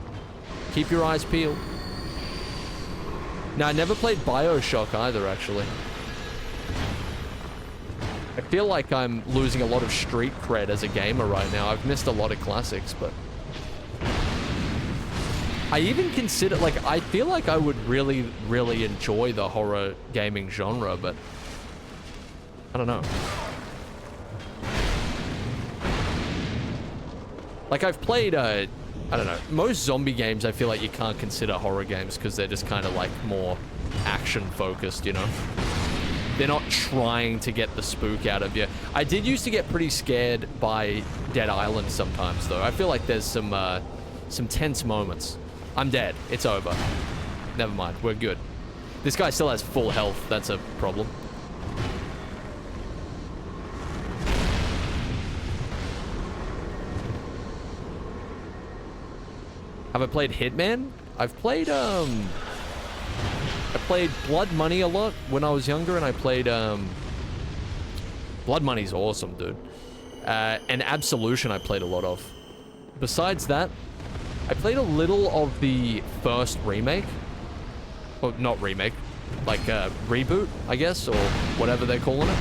Keep your eyes peeled. Now, I never played BioShock either, actually. I feel like I'm losing a lot of street cred as a gamer right now. I've missed a lot of classics, but... I even consider, like, I feel like I would really, really enjoy the horror gaming genre, but... I don't know. Like, I've played, I don't know, most zombie games I feel like you can't consider horror games because they're just kind of, like, more action-focused, you know? They're not trying to get the spook out of you. I did used to get pretty scared by Dead Island sometimes, though. I feel like there's some tense moments. I'm dead. It's over. Never mind. We're good. This guy still has full health. That's a problem. Have I played Hitman? I've played, I played Blood Money a lot when I was younger, and I played, Blood Money's awesome, dude. And Absolution I played a lot of. Besides that, I played a little of the first remake. Well, not remake. Like, reboot, I guess, or whatever they're calling it.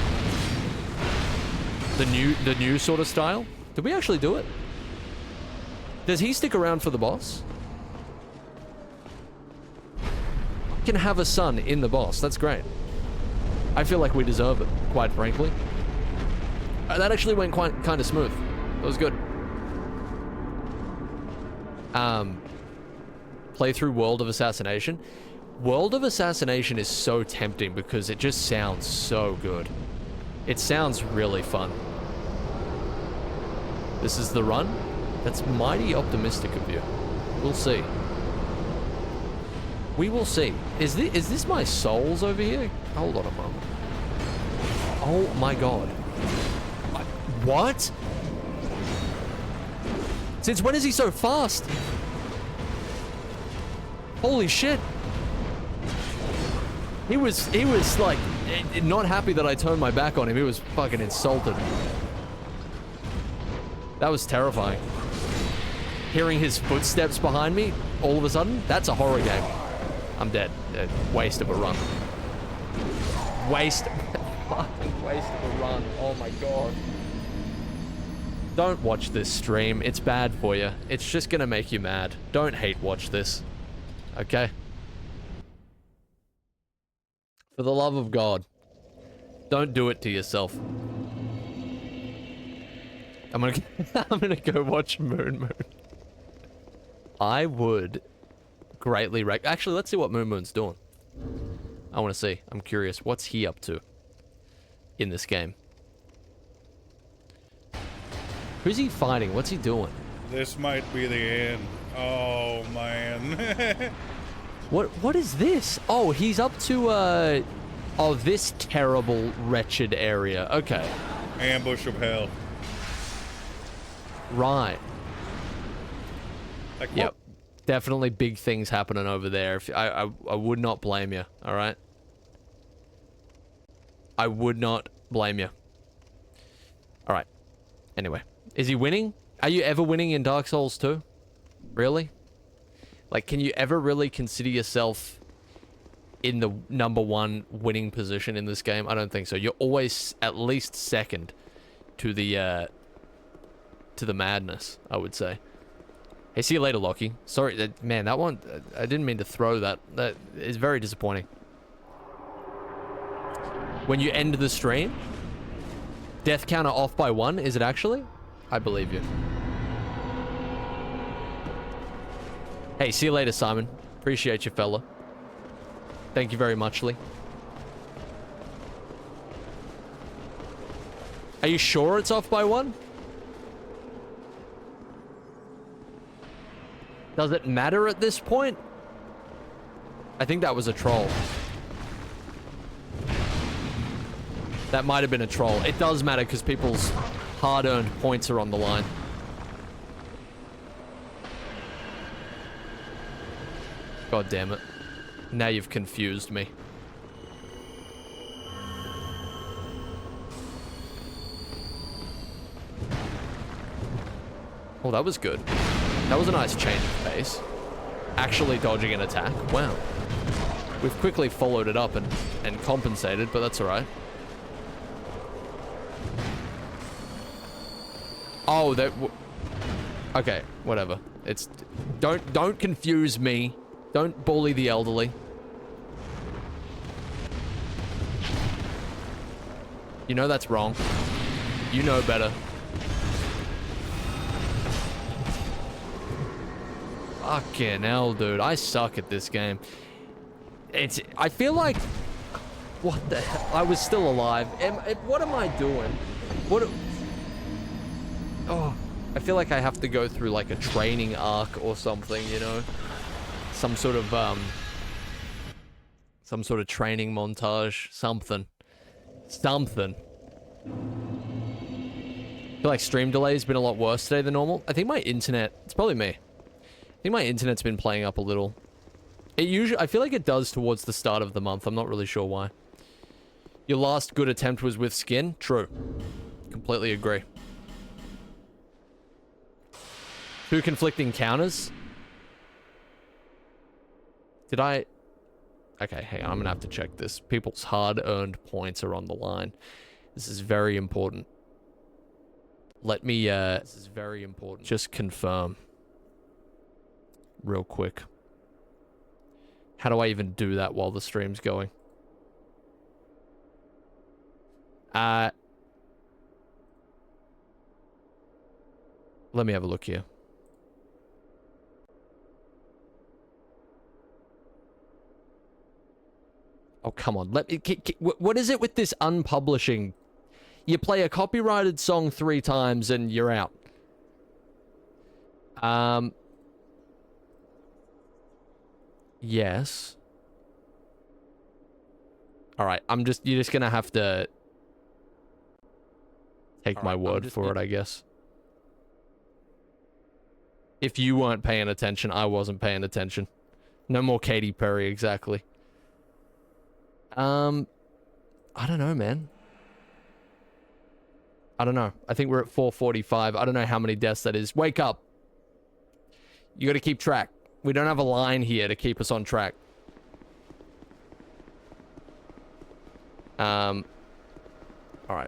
The new sort of style. Did we actually do it? Does he stick around for the boss? Can have a son in the boss. That's great. I feel like we deserve it, quite frankly. That actually went quite kind of smooth. That was good. Play through World of Assassination. World of Assassination is so tempting because it just sounds so good. It sounds really fun. This is the run? That's mighty optimistic of you. We'll see. We will see. Is this my souls over here? Hold on a moment. Oh my god. What? Since when is he so fast? Holy shit. He was like not happy that I turned my back on him. He was fucking insulted. That was terrifying. Hearing his footsteps behind me, all of a sudden? That's a horror game. I'm dead. Waste of a run. Fucking waste of a run. Oh my god. Don't watch this stream. It's bad for you. It's just gonna make you mad. Don't hate watch this. Okay? For the love of God. Don't do it to yourself. I'm gonna go watch Moon. I would greatly actually, let's see what Moon's doing. I want to see. I'm curious. What's he up to in this game? Who's he fighting? What's he doing? This might be the end. Oh, man. What is this? Oh, he's up to, oh, this terrible, wretched area. Okay. Ambush of hell. Right. Like, yep. Definitely big things happening over there. If I would not blame you, alright? I would not blame you. Alright. Anyway. Is he winning? Are you ever winning in Dark Souls 2? Really? Like, can you ever really consider yourself in the #1 winning position in this game? I don't think so. You're always at least second to the madness, I would say. Hey, see you later, Lockie. Sorry, man, that one, I didn't mean to throw that. That is very disappointing. When you end the stream, death counter off by 1, is it actually? I believe you. Hey, see you later, Simon. Appreciate you, fella. Thank you very much, Lee. Are you sure it's off by 1? Does it matter at this point? I think that was a troll. That might have been a troll. It does matter because people's hard-earned points are on the line. God damn it. Now you've confused me. Oh, that was good. That was a nice change of pace. Actually dodging an attack. Wow. We've quickly followed it up and compensated, but that's alright. Oh, that... Okay, whatever. It's... Don't confuse me. Don't bully the elderly. You know that's wrong. You know better. Fucking hell, dude. I suck at this game. I feel like... What the hell? I was still alive. What am I doing? Oh, I feel like I have to go through like a training arc or something, you know? Some sort of training montage. Something. I feel like stream delay has been a lot worse today than normal. I think my internet... It's probably me. I think my internet's been playing up a little. I feel like it does towards the start of the month. I'm not really sure why. Your last good attempt was with skin? True. Completely agree. 2 conflicting counters? Did I... Okay, hang on. I'm gonna have to check this. People's hard-earned points are on the line. This is very important. Let me, This is very important. Just confirm. Real quick. How do I even do that while the stream's going? Let me have a look here. Oh, come on. What is it with this unpublishing? You play a copyrighted song 3 times and you're out. Yes. Alright, you're just gonna have to take my word for it, I guess. If you weren't paying attention, I wasn't paying attention. No more Katy Perry, exactly. I don't know, man. I don't know. I think we're at 4:45. I don't know how many deaths that is. Wake up. You gotta keep track. We don't have a line here to keep us on track. Alright,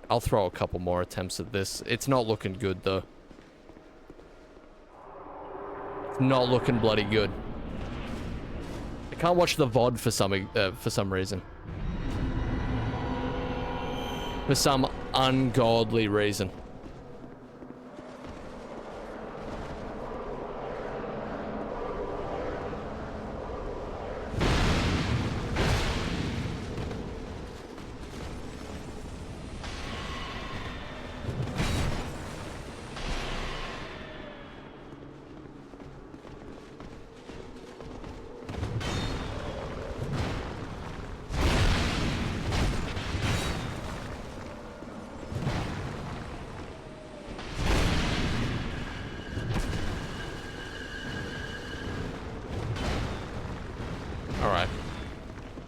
I'll throw a couple more attempts at this. It's not looking good, though. It's not looking bloody good. I can't watch the VOD for some reason. For some ungodly reason.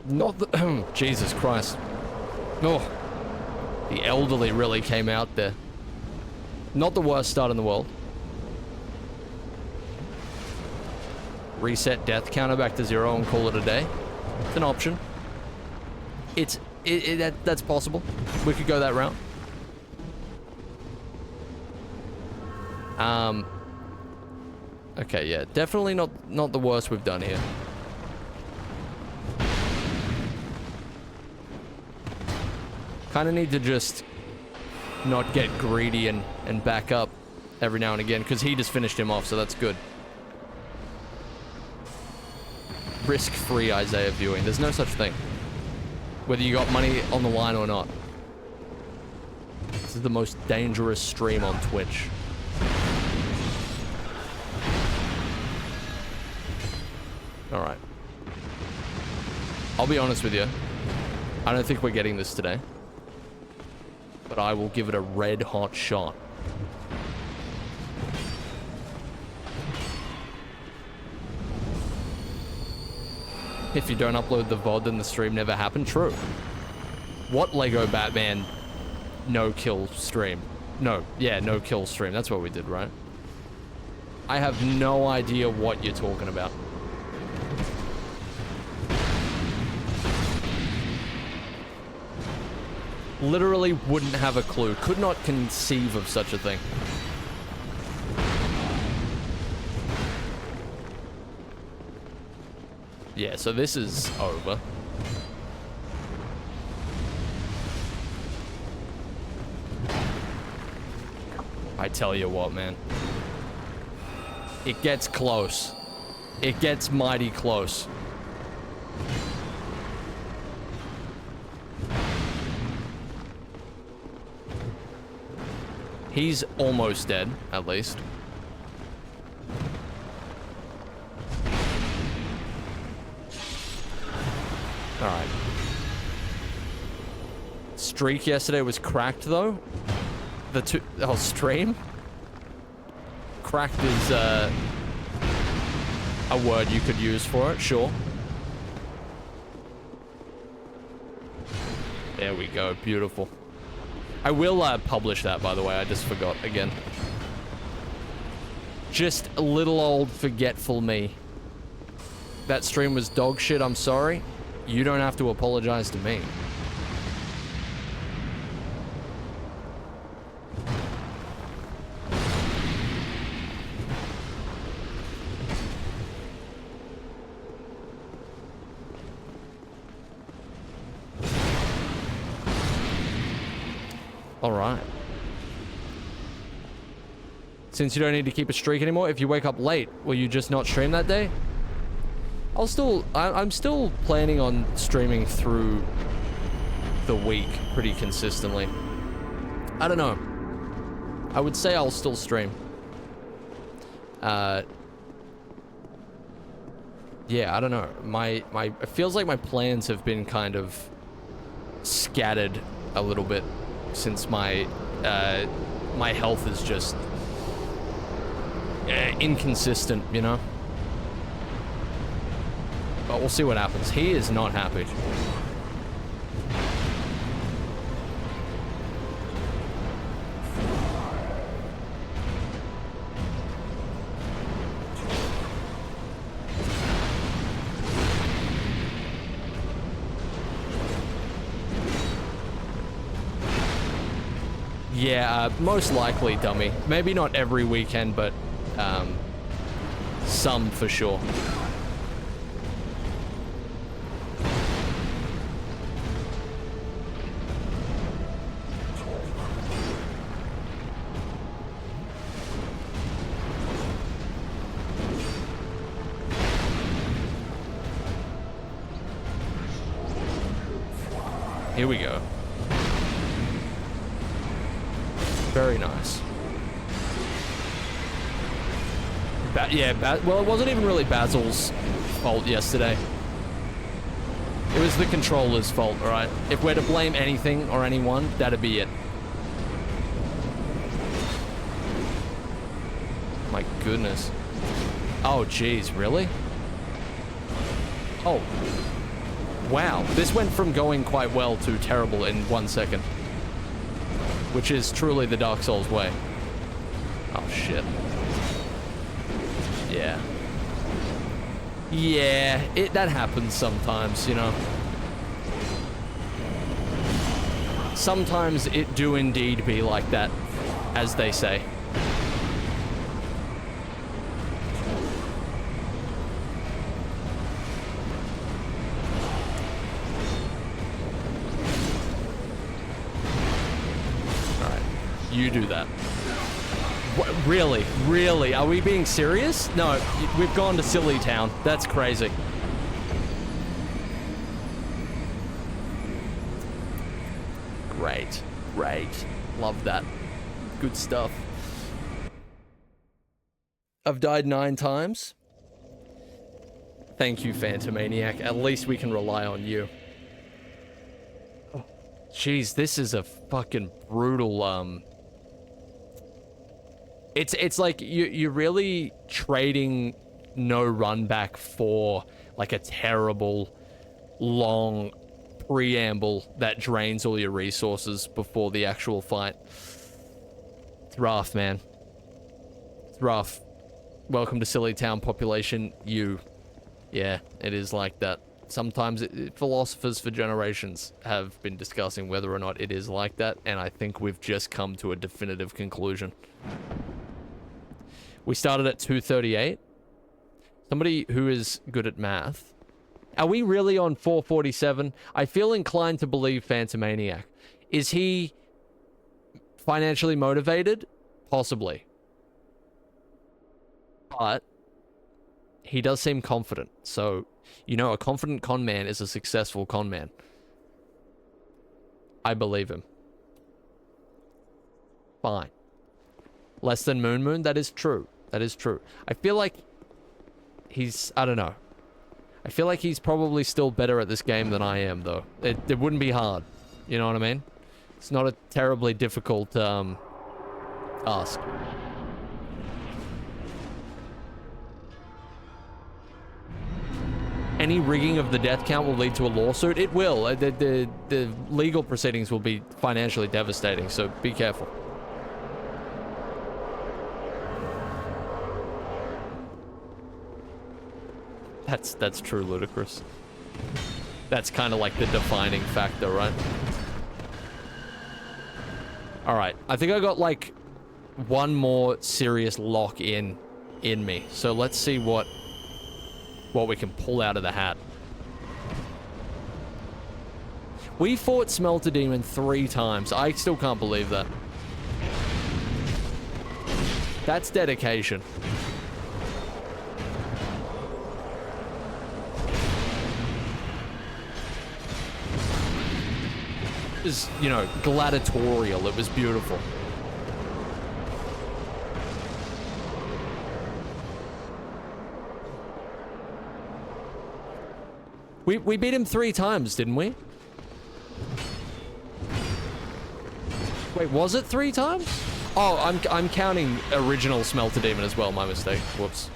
Not the... Jesus Christ. Oh. The elderly really came out there. Not the worst start in the world. Reset death counter back to 0 and call it a day. It's an option. That's possible. We could go that route. Okay, yeah. Definitely not the worst we've done here. Kind of need to just not get greedy and back up every now and again, because he just finished him off, so that's good. Risk-free Eyezayar viewing. There's no such thing. Whether you got money on the line or not. This is the most dangerous stream on Twitch. Alright. I'll be honest with you. I don't think we're getting this today. But I will give it a red-hot shot. If you don't upload the VOD, then the stream never happened. True. What Lego Batman no-kill stream? No. Yeah, no-kill stream. That's what we did, right? I have no idea what you're talking about. Literally wouldn't have a clue. Could not conceive of such a thing. Yeah, so this is over. I tell you what, man. It gets close. It gets mighty close. He's almost dead, at least. Alright. Streak yesterday was cracked, though. Stream? Cracked is, a word you could use for it, sure. There we go, beautiful. I will publish that, by the way. I just forgot again. Just a little old forgetful me. That stream was dog shit, I'm sorry. You don't have to apologize to me. Alright. Since you don't need to keep a streak anymore, if you wake up late, will you just not stream that day? I'm still planning on streaming through the week pretty consistently. I don't know. I would say I'll still stream. Yeah, I don't know. It feels like my plans have been kind of scattered a little bit since my health is just inconsistent, you know? But we'll see what happens. He is not happy. Yeah, most likely, dummy. Maybe not every weekend, but some for sure. Here we go. Very nice. Well, it wasn't even really Basil's fault yesterday. It was the controller's fault, alright? If we're to blame anything or anyone, that'd be it. My goodness. Oh, jeez, really? Oh. Wow, this went from going quite well to terrible in 1 second. Which is truly the Dark Souls way. Oh, shit. Yeah. Yeah, that happens sometimes, you know. Sometimes it do indeed be like that, as they say. You do that. What, really? Really? Are we being serious? No, we've gone to Silly Town. That's crazy. Great. Great. Love that. Good stuff. I've died 9 times. Thank you, Phantomaniac. At least we can rely on you. Jeez, this is a fucking brutal, It's like you're really trading no run back for like a terrible long preamble that drains all your resources before the actual fight. It's rough, man. It's rough. Welcome to Silly Town population. Yeah, it is like that. Sometimes philosophers for generations have been discussing whether or not it is like that, and I think we've just come to a definitive conclusion. We started at 238. Somebody who is good at math. Are we really on 447? I feel inclined to believe Phantomaniac. Is he financially motivated? Possibly. But he does seem confident. So, you know, a confident con man is a successful con man. I believe him. Fine. Less than Moon, that is true. That is true. I feel like he's, I don't know. I feel like he's probably still better at this game than I am, though. It wouldn't be hard. You know what I mean? It's not a terribly difficult ask. Any rigging of the death count will lead to a lawsuit. It will. The legal proceedings will be financially devastating, so be careful. That's true, ludicrous. That's kind of like the defining factor, right? Alright, I think I got like one more serious lock in me. So let's see what we can pull out of the hat. We fought Smelter Demon 3 times. I still can't believe that. That's dedication. It was, you know, gladiatorial. It was beautiful. We beat him 3 times, didn't we? Wait, was it 3 times? Oh, I'm counting original Smelter Demon as well. My mistake. Whoops.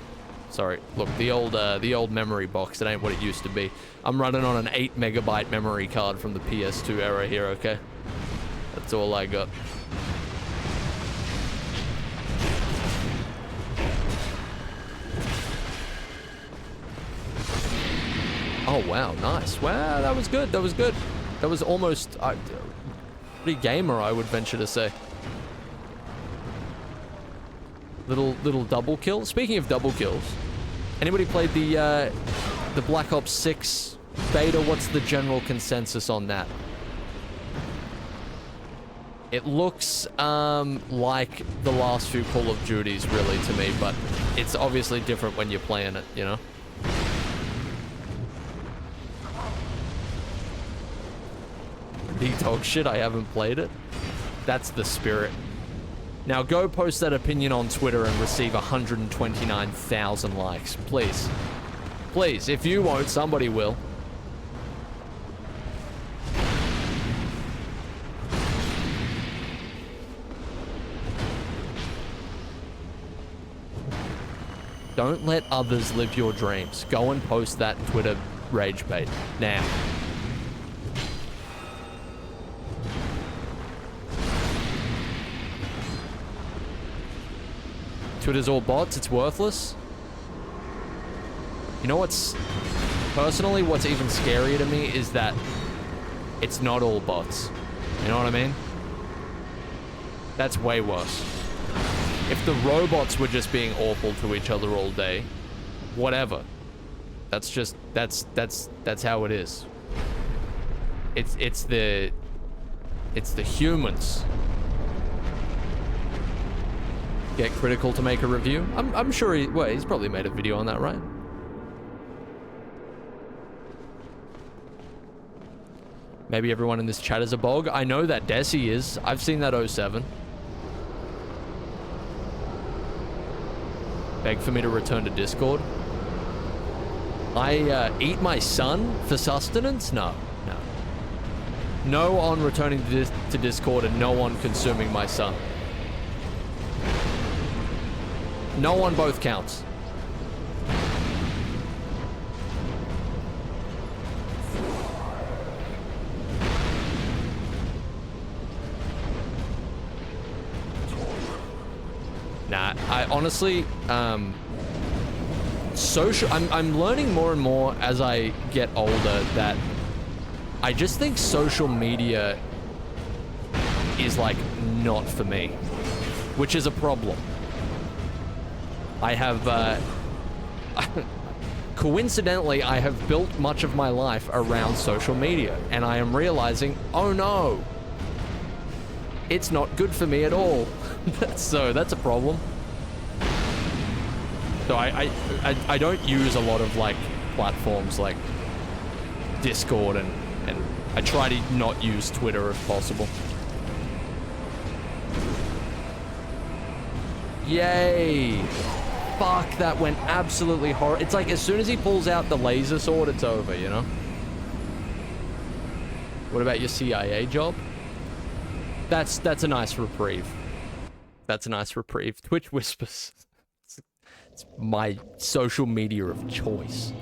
Sorry. Look, the old memory box. It ain't what it used to be. I'm running on an 8 megabyte memory card from the PS2 era here. Okay, that's all I got. Oh, wow. Nice. Wow, that was good. That was good. That was almost... pretty gamer, I would venture to say. Little double kill. Speaking of double kills, anybody played the Black Ops 6 beta? What's the general consensus on that? It looks like the last few Call of Duties, really, to me, but it's obviously different when you're playing it, you know? Dog shit, I haven't played it. That's the spirit. Now go post that opinion on Twitter and receive 129,000 likes. Please. Please, if you won't, somebody will. Don't let others live your dreams. Go and post that Twitter rage bait now. Twitter's all bots, it's worthless. You know what's... Personally, what's even scarier to me is that it's not all bots. You know what I mean? That's way worse. If the robots were just being awful to each other all day, whatever. That's just... That's how it is. It's the humans. Get Critical to make a review. I'm sure he's probably made a video on that, right? Maybe everyone in this chat is a bog. I know that Desi is. I've seen that 07. Beg for me to return to Discord. I eat my son for sustenance? No. No on returning to Discord and no on consuming my son. No on both counts. Nah, I honestly, I'm learning more and more as I get older that I just think social media is like not for me, which is a problem. I have, coincidentally, I have built much of my life around social media, and I am realizing, oh no, it's not good for me at all. So that's a problem. So I don't use a lot of like platforms like Discord, and I try to not use Twitter if possible. Yay! Fuck, that went absolutely horrible. It's like as soon as he pulls out the laser sword, it's over, you know? What about your CIA job? That's a nice reprieve. That's a nice reprieve. Twitch Whispers. It's my social media of choice.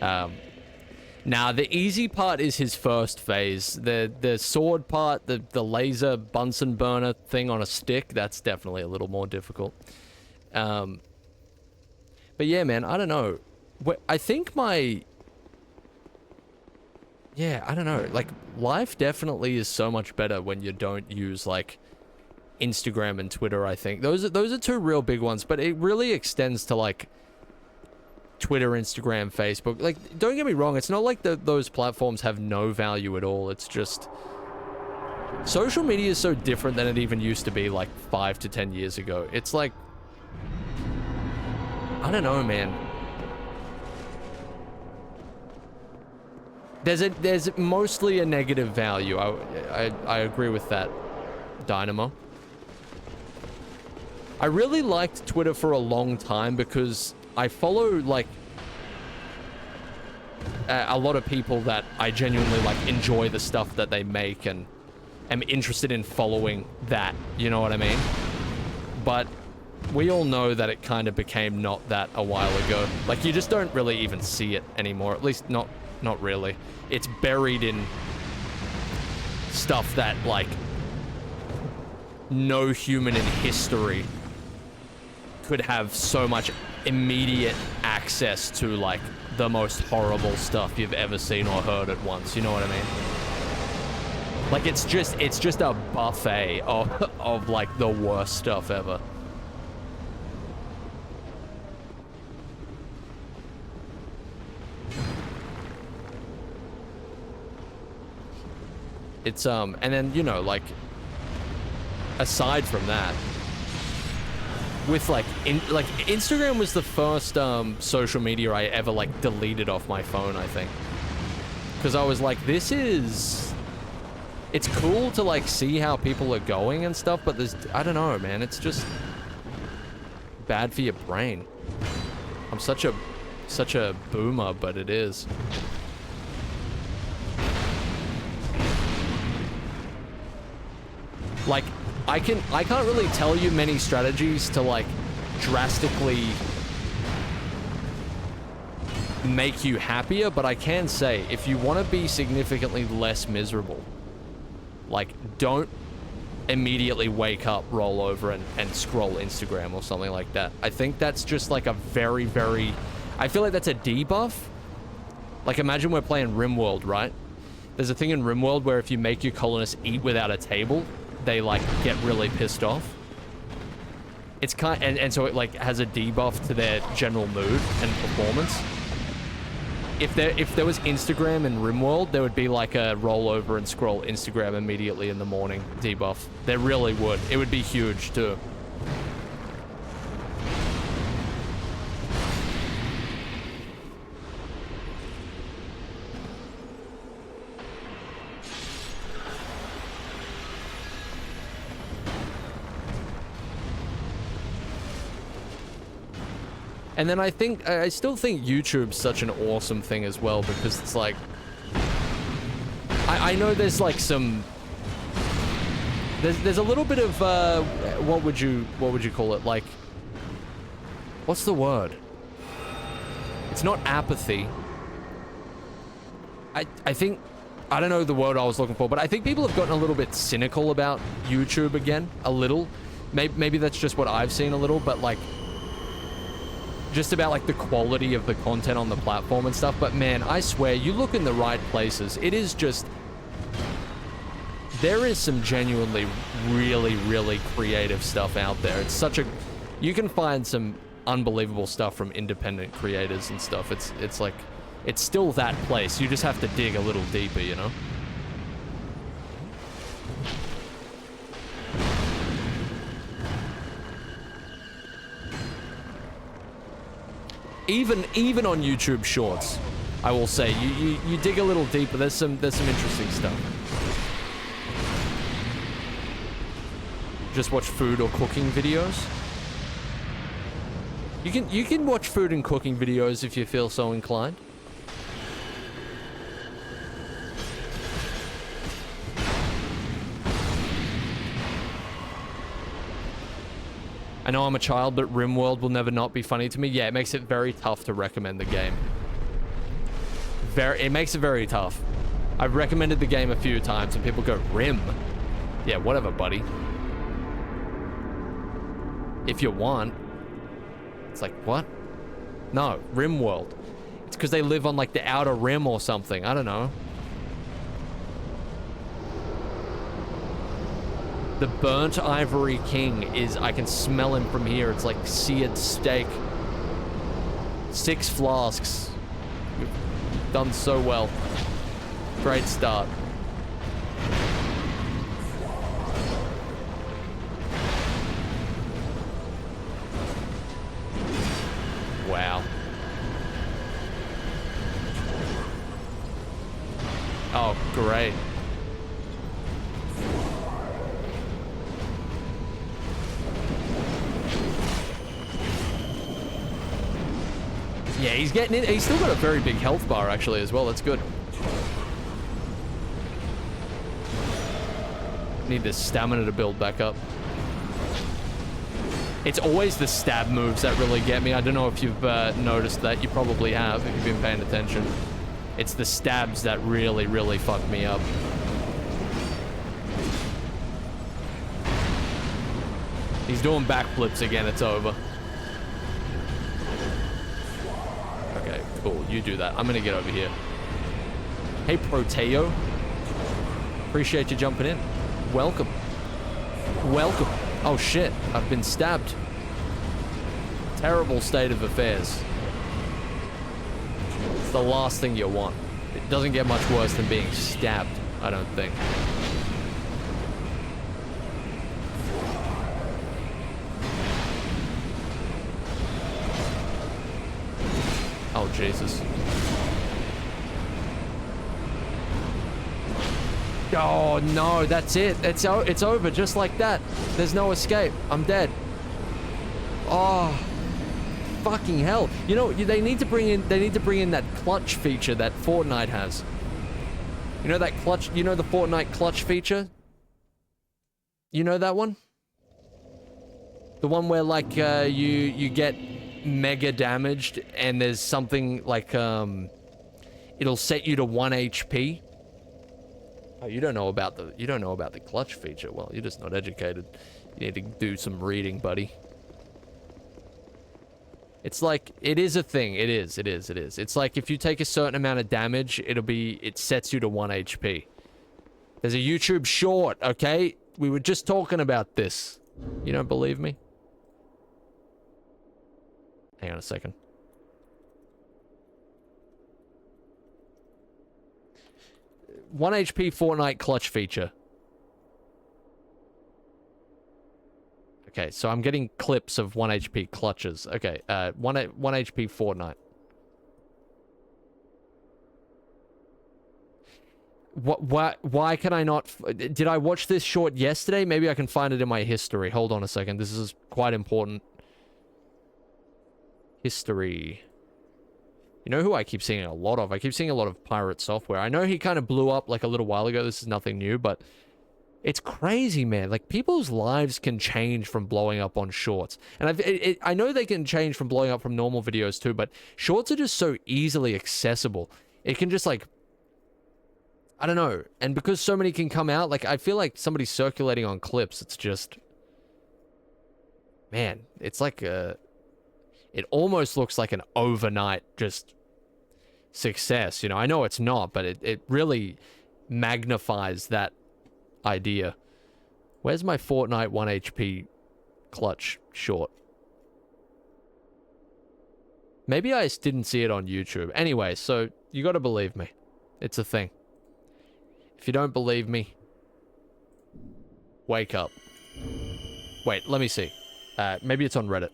Now, the easy part is his first phase. The sword part, the laser Bunsen burner thing on a stick, that's definitely a little more difficult. But yeah, man, I don't know. I think yeah, I don't know. Like, life definitely is so much better when you don't use, like, Instagram and Twitter, I think. Those are two real big ones, but it really extends to, like, Twitter, Instagram, Facebook. Like, don't get me wrong, it's not like those platforms have no value at all. It's just... social media is so different than it even used to be, like, 5 to 10 years ago. It's like... I don't know, man. There's mostly a negative value. I agree with that, Dynamo. I really liked Twitter for a long time because I follow, like, a lot of people that I genuinely, like, enjoy the stuff that they make and am interested in following that, you know what I mean? But we all know that it kind of became not that a while ago. Like, you just don't really even see it anymore, at least not really. It's buried in stuff that, like, no human in history could have so much immediate access to, like, the most horrible stuff you've ever seen or heard at once, you know what I mean? Like, it's just a buffet of like, the worst stuff ever. It's and then, you know, like, aside from that, with like Instagram was the first social media I ever like deleted off my phone, I think, because I was like, it's cool to like see how people are going and stuff, but I don't know, man, it's just bad for your brain. I'm such a boomer, but it is. Like, I can't really tell you many strategies to like drastically make you happier, but I can say if you want to be significantly less miserable, like, don't immediately wake up, roll over and scroll Instagram or something like that. I think that's just like a very, very, I feel like that's a debuff. Like, imagine we're playing RimWorld, right? There's a thing in RimWorld where if you make your colonists eat without a table, they like get really pissed off. It's and so it like has a debuff to their general mood and performance. If there was Instagram in RimWorld, there would be like a roll over and scroll Instagram immediately in the morning debuff. There really would. It would be huge too. And then I still think YouTube's such an awesome thing as well, because it's like, I know there's like some, there's a little bit of, what would you call it? Like, what's the word? It's not apathy. I think, I don't know the word I was looking for, but I think people have gotten a little bit cynical about YouTube again, a little. Maybe that's just what I've seen a little, but like, just about like the quality of the content on the platform and stuff. But man, I swear, you look in the right places, it is just, there is some genuinely really, really creative stuff out there. It's such a, you can find some unbelievable stuff from independent creators and stuff. It's like, it's still that place. You just have to dig a little deeper, you know? Even on YouTube Shorts, I will say, you dig a little deeper. There's some interesting stuff. Just watch food or cooking videos. You can watch food and cooking videos if you feel so inclined. I know I'm a child, but RimWorld will never not be funny to me. Yeah, it makes it very tough to recommend the game. It makes it very tough. I've recommended the game a few times and people go, Rim? Yeah, whatever, buddy. If you want. It's like, what? No, RimWorld. It's because they live on like the outer rim or something. I don't know. The burnt ivory king is, I can smell him from here. It's like seared steak. 6 flasks. You've done so well. Great start. Wow. Oh, great. Yeah, he's getting in. He's still got a very big health bar, actually, as well. That's good. Need this stamina to build back up. It's always the stab moves that really get me. I don't know if you've noticed that. You probably have, if you've been paying attention. It's the stabs that really, really fuck me up. He's doing backflips again. It's over. Okay, cool. You do that. I'm gonna get over here. Hey, Proteo. Appreciate you jumping in. Welcome. Welcome. Oh shit, I've been stabbed. Terrible state of affairs. It's the last thing you want. It doesn't get much worse than being stabbed. I don't think. Oh, Jesus. Oh, no, that's it. It's over just like that. There's no escape. I'm dead. Oh, fucking hell. You know, they need to bring in that clutch feature that Fortnite has. You know that clutch, you know the Fortnite clutch feature? You know that one? The one where, like, you get mega damaged and there's something like, it'll set you to 1 HP. Oh, you don't know about the clutch feature. Well, you're just not educated. You need to do some reading, buddy. It's like, it is a thing. It is. It's like if you take a certain amount of damage, it sets you to 1 HP. There's a YouTube short, okay? We were just talking about this. You don't believe me? Hang on a second. One HP Fortnite clutch feature. Okay, so I'm getting clips of 1 HP clutches. Okay, 1 HP Fortnite. Why can I not... Did I watch this short yesterday? Maybe I can find it in my history. Hold on a second. This is quite important. History. You know who I keep seeing a lot of? I keep seeing a lot of Pirate Software. I know he kind of blew up like a little while ago. This is nothing new, but it's crazy, man. Like, people's lives can change from blowing up on shorts. And I know they can change from blowing up from normal videos too, but shorts are just so easily accessible. It can just, like, I don't know. And because so many can come out, like, I feel like somebody's circulating on clips. It's just, man, it's like it almost looks like an overnight just success, you know? I know it's not, but it really magnifies that idea. Where's my Fortnite 1 HP clutch short? Maybe I just didn't see it on YouTube. Anyway, so you gotta believe me. It's a thing. If you don't believe me, wake up. Wait, let me see. Maybe it's on Reddit.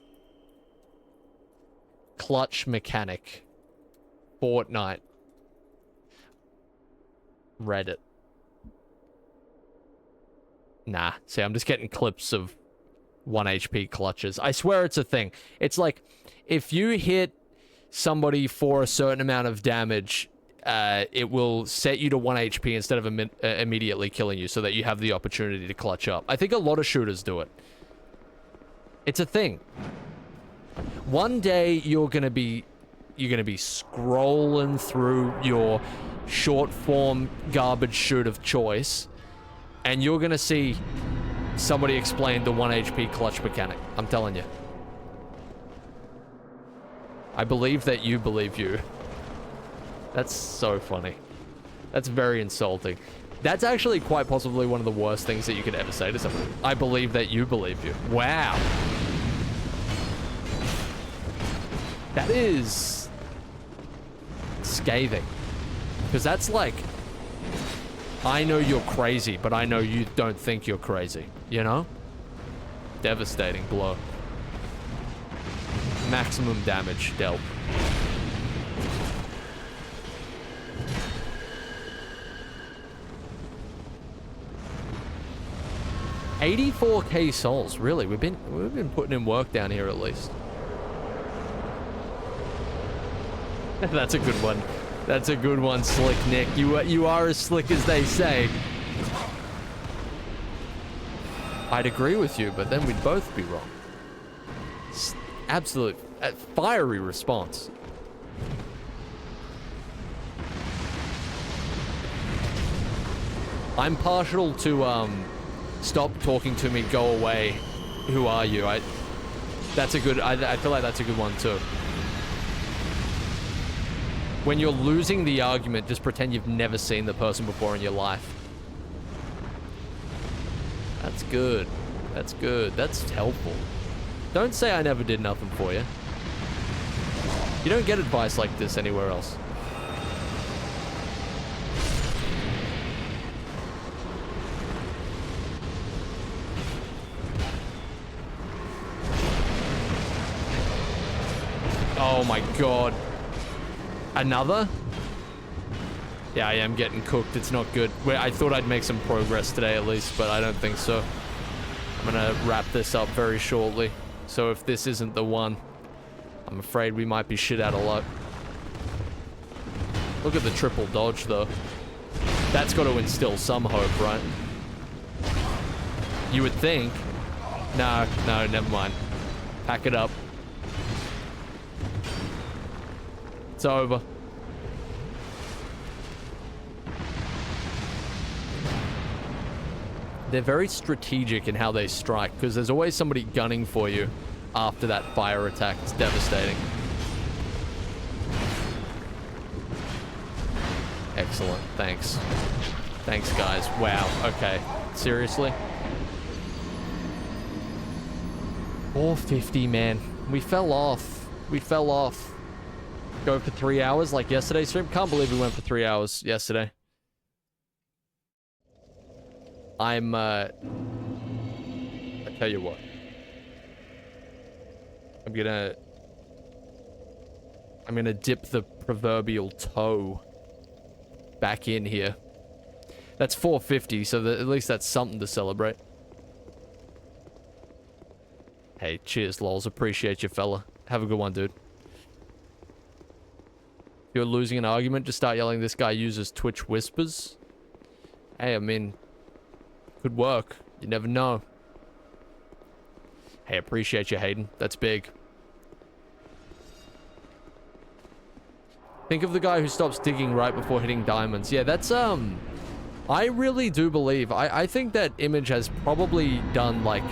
Clutch mechanic. Fortnite. Reddit. Nah, see, I'm just getting clips of 1 HP clutches. I swear it's a thing. It's like, if you hit somebody for a certain amount of damage, it will set you to 1 HP instead of immediately killing you so that you have the opportunity to clutch up. I think a lot of shooters do it. It's a thing. One day you're gonna be scrolling through your short form garbage shoot of choice, and you're gonna see somebody explain the 1 HP clutch mechanic. I'm telling you. I believe that you believe you. That's so funny. That's very insulting. That's actually quite possibly one of the worst things that you could ever say to somebody. I believe that you believe you. Wow. That is scathing. Because that's like, I know you're crazy, but I know you don't think you're crazy. You know? Devastating blow. Maximum damage dealt. $84K souls, really? We've been putting in work down here at least. That's a good one. That's a good one, Slick Nick. You are as slick as they say. I'd agree with you, but then we'd both be wrong. Absolute fiery response. I'm partial to stop talking to me, go away. Who are you? That's a good. I feel like that's a good one too. When you're losing the argument, just pretend you've never seen the person before in your life. That's good. That's good. That's helpful. Don't say I never did nothing for you. You don't get advice like this anywhere else. Oh my god. Another? Yeah, I am getting cooked. It's not good. I thought I'd make some progress today at least, but I don't think so. I'm gonna wrap this up very shortly. So if this isn't the one, I'm afraid we might be shit out of luck. Look at the triple dodge, though. That's got to instill some hope, right? You would think. No, never mind. Pack it up. It's over. They're very strategic in how they strike, because there's always somebody gunning for you after that fire attack. It's devastating. Excellent. Thanks. Thanks, guys. Wow. Okay. Seriously? 450, man. We fell off. We fell off. Go for 3 hours like yesterday's stream? Can't believe we went for 3 hours yesterday. I tell you what. I'm gonna dip the proverbial toe back in here. That's 450, so at least that's something to celebrate. Hey, cheers, lols. Appreciate you, fella. Have a good one, dude. If you're losing an argument, just start yelling, "This guy uses Twitch whispers." Hey, I mean, could work. You never know. Hey, appreciate you, Hayden. That's big. Think of the guy who stops digging right before hitting diamonds. Yeah, that's, I really do believe. I think that image has probably done, like,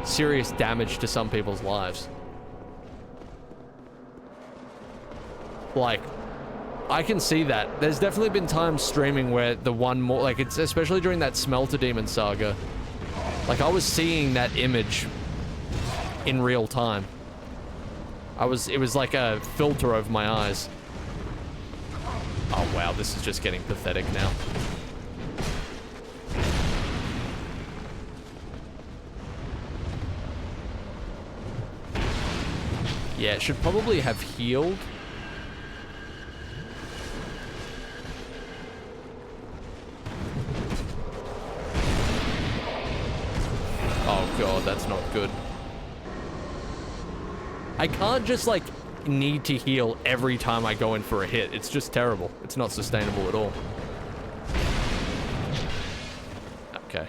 serious damage to some people's lives. Like, I can see that. There's definitely been times streaming where the one more, like, it's especially during that Smelter Demon saga. Like, I was seeing that image in real time. It was like a filter over my eyes. Oh, wow, this is just getting pathetic now. Yeah, it should probably have healed. Oh god, that's not good. I can't just, like, need to heal every time I go in for a hit. It's just terrible. It's not sustainable at all. Okay.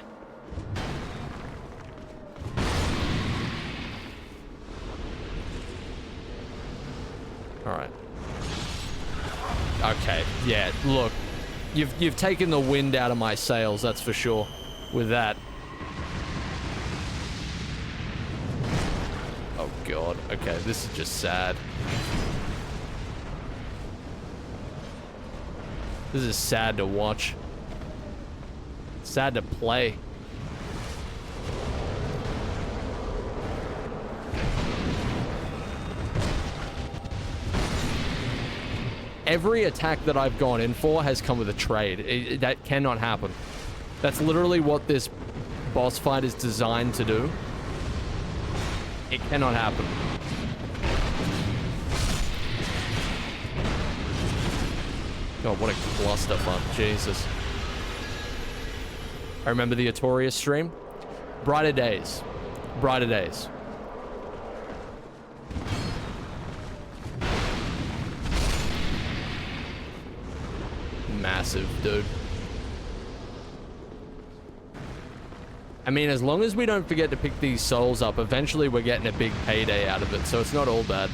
Alright. Okay, yeah, look. You've taken the wind out of my sails, that's for sure, with that. Oh god, okay, this is just sad. This is sad to watch. Sad to play. Every attack that I've gone in for has come with a trade. That cannot happen. That's literally what this boss fight is designed to do. It cannot happen. God, what a clusterfuck. Jesus. I remember the Artorias stream. Brighter days. Brighter days. Massive, dude. I mean, as long as we don't forget to pick these souls up, eventually we're getting a big payday out of it, so it's not all bad.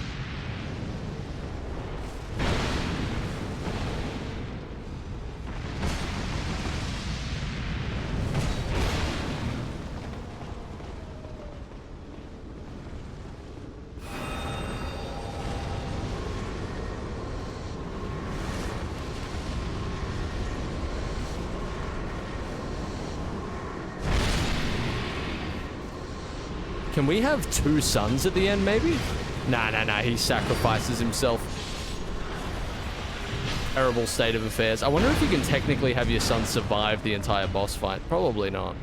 Can we have two sons at the end, maybe? Nah, he sacrifices himself. Terrible state of affairs. I wonder if you can technically have your son survive the entire boss fight. Probably not.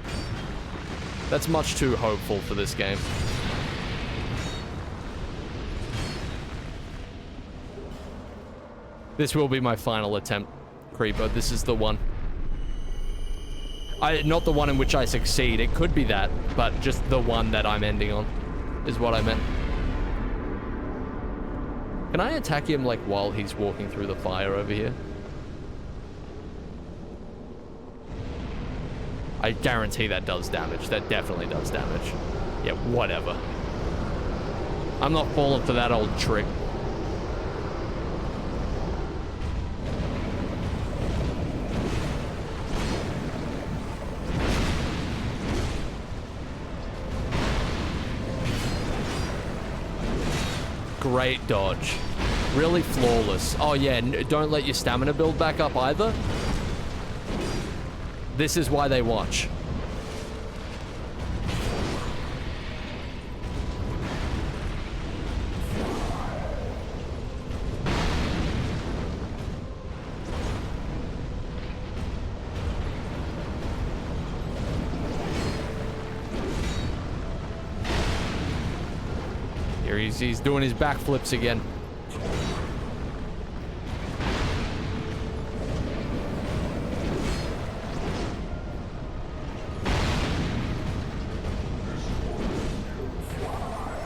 That's much too hopeful for this game. This will be my final attempt, Creeper. This is the one. Not the one in which I succeed. It could be that, but just the one that I'm ending on is what I meant. Can I attack him, like, while he's walking through the fire over here? I guarantee that does damage. That definitely does damage. Yeah, whatever. I'm not falling for that old trick. Great dodge. Really flawless. Oh yeah, don't let your stamina build back up either. This is why they watch. Here he's doing his backflips again.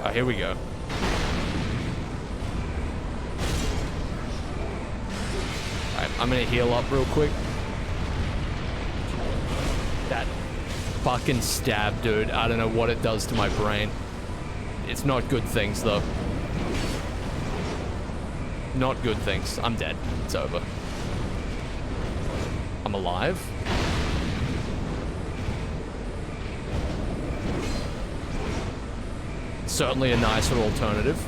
Oh, here we go. Alright, I'm gonna heal up real quick. That fucking stab, dude. I don't know what it does to my brain. It's not good things, though. Not good things. I'm dead. It's over. I'm alive? Certainly a nicer alternative.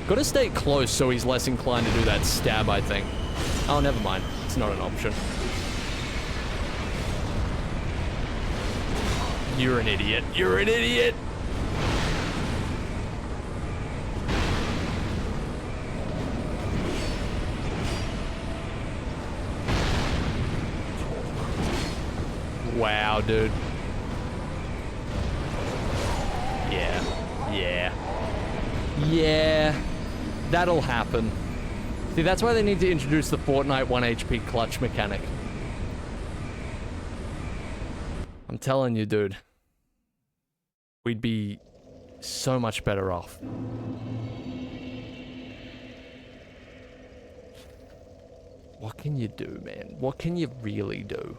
Gotta stay close so he's less inclined to do that stab, I think. Oh, never mind. It's not an option. You're an idiot. You're an idiot! Wow, dude. Yeah. That'll happen. See, that's why they need to introduce the Fortnite 1 HP clutch mechanic. I'm telling you, dude. We'd be so much better off. What can you do, man? What can you really do?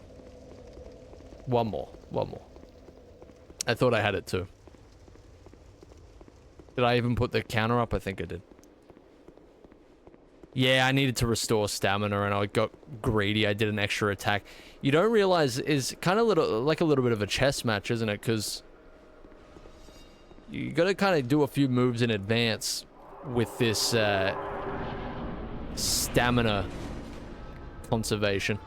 One more. I thought I had it too. Did I even put the counter up? I think I did. Yeah, I needed to restore stamina and I got greedy. I did an extra attack. You don't realize is kind of like a little bit of a chess match, isn't it? Because you got to kind of do a few moves in advance with this stamina conservation.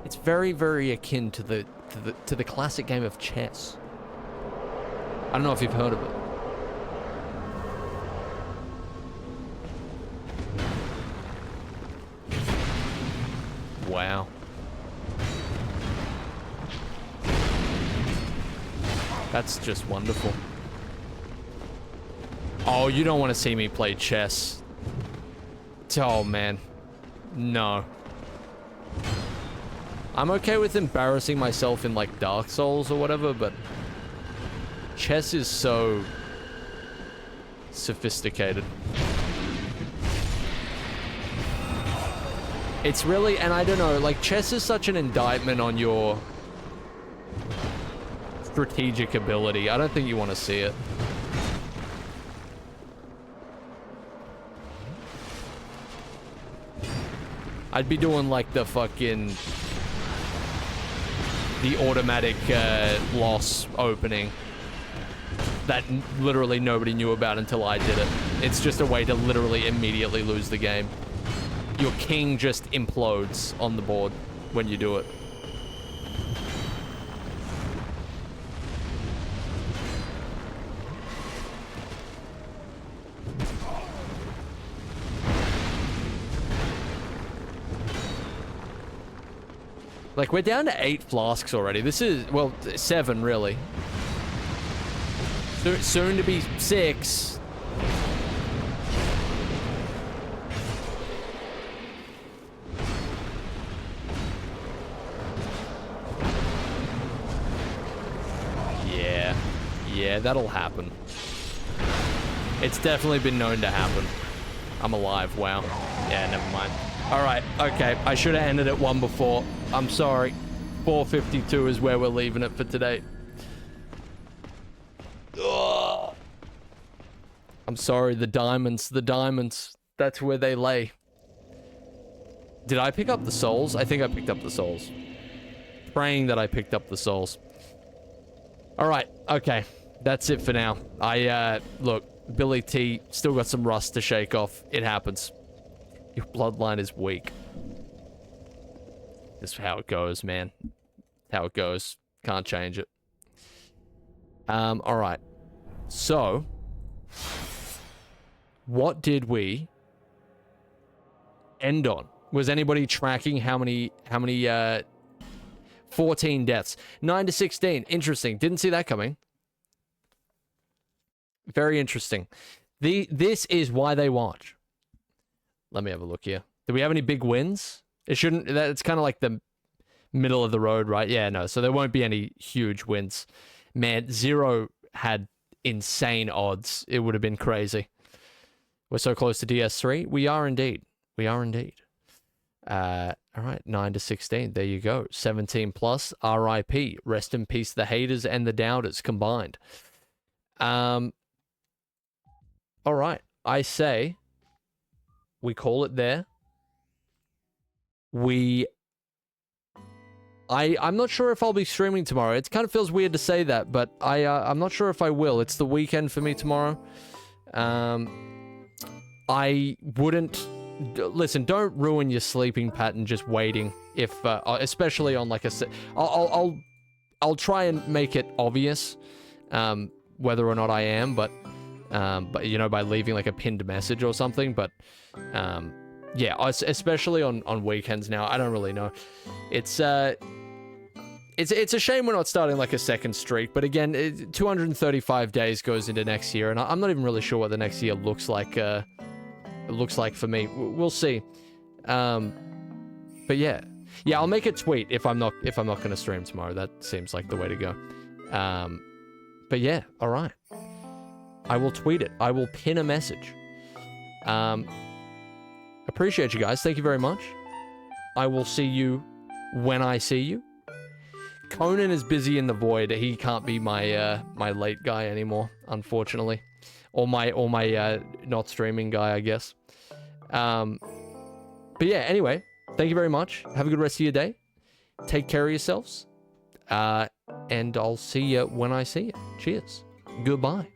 It's very, very akin to the classic game of chess. I don't know if you've heard of it. Wow. That's just wonderful. Oh, you don't want to see me play chess. Oh, man. No. I'm okay with embarrassing myself in, like, Dark Souls or whatever, but chess is so sophisticated. It's really, and I don't know, like, chess is such an indictment on your strategic ability. I don't think you want to see it. I'd be doing, like, the fucking... the automatic loss opening that literally nobody knew about until I did it. It's just a way to literally immediately lose the game. Your king just implodes on the board when you do it. Like, we're down to 8 flasks already. This is, well, 7, really. Soon to be 6. Yeah, that'll happen. It's definitely been known to happen. I'm alive, wow. Yeah, never mind. Alright, okay. I should have ended at 1 before. I'm sorry. 4:52 is where we're leaving it for today. Ugh. I'm sorry, the diamonds. That's where they lay. Did I pick up the souls? I think I picked up the souls. Praying that I picked up the souls. Alright, okay. That's it for now. Look, Billy T, still got some rust to shake off. It happens. Your bloodline is weak. This is how it goes, man. How it goes. Can't change it. Alright. So, what did we end on? Was anybody tracking how many 14 deaths. 9 to 16. Interesting. Didn't see that coming. Very interesting. This is why they watch. Let me have a look here. Do we have any big wins? It shouldn't... It's kind of like the middle of the road, right? Yeah, no. So there won't be any huge wins. Man, Zero had insane odds. It would have been crazy. We're so close to DS3. We are indeed. We are indeed. All right, 9 to 16. There you go. 17 plus. RIP. Rest in peace, the haters and the doubters combined. All right. I say we call it there. I'm not sure if I'll be streaming tomorrow. It kind of feels weird to say that, but I'm not sure if I will. It's the weekend for me tomorrow. I wouldn't... Listen, don't ruin your sleeping pattern just waiting. If especially on like a... I'll try and make it obvious whether or not I am, but you know, by leaving like a pinned message or something. But yeah, especially on weekends now, I don't really know. It's a shame we're not starting like a second streak, but again, 235 days goes into next year, and I'm not even really sure what the next year looks like. For me, we'll see. But yeah, I'll make a tweet if I'm not gonna stream tomorrow. That seems like the way to go. But yeah, all right. I will tweet it. I will pin a message. Appreciate you guys. Thank you very much. I will see you when I see you. Conan is busy in the void. He can't be my my late guy anymore, unfortunately. Or my not streaming guy, I guess. But yeah, anyway, thank you very much. Have a good rest of your day. Take care of yourselves. And I'll see you when I see you. Cheers. Goodbye.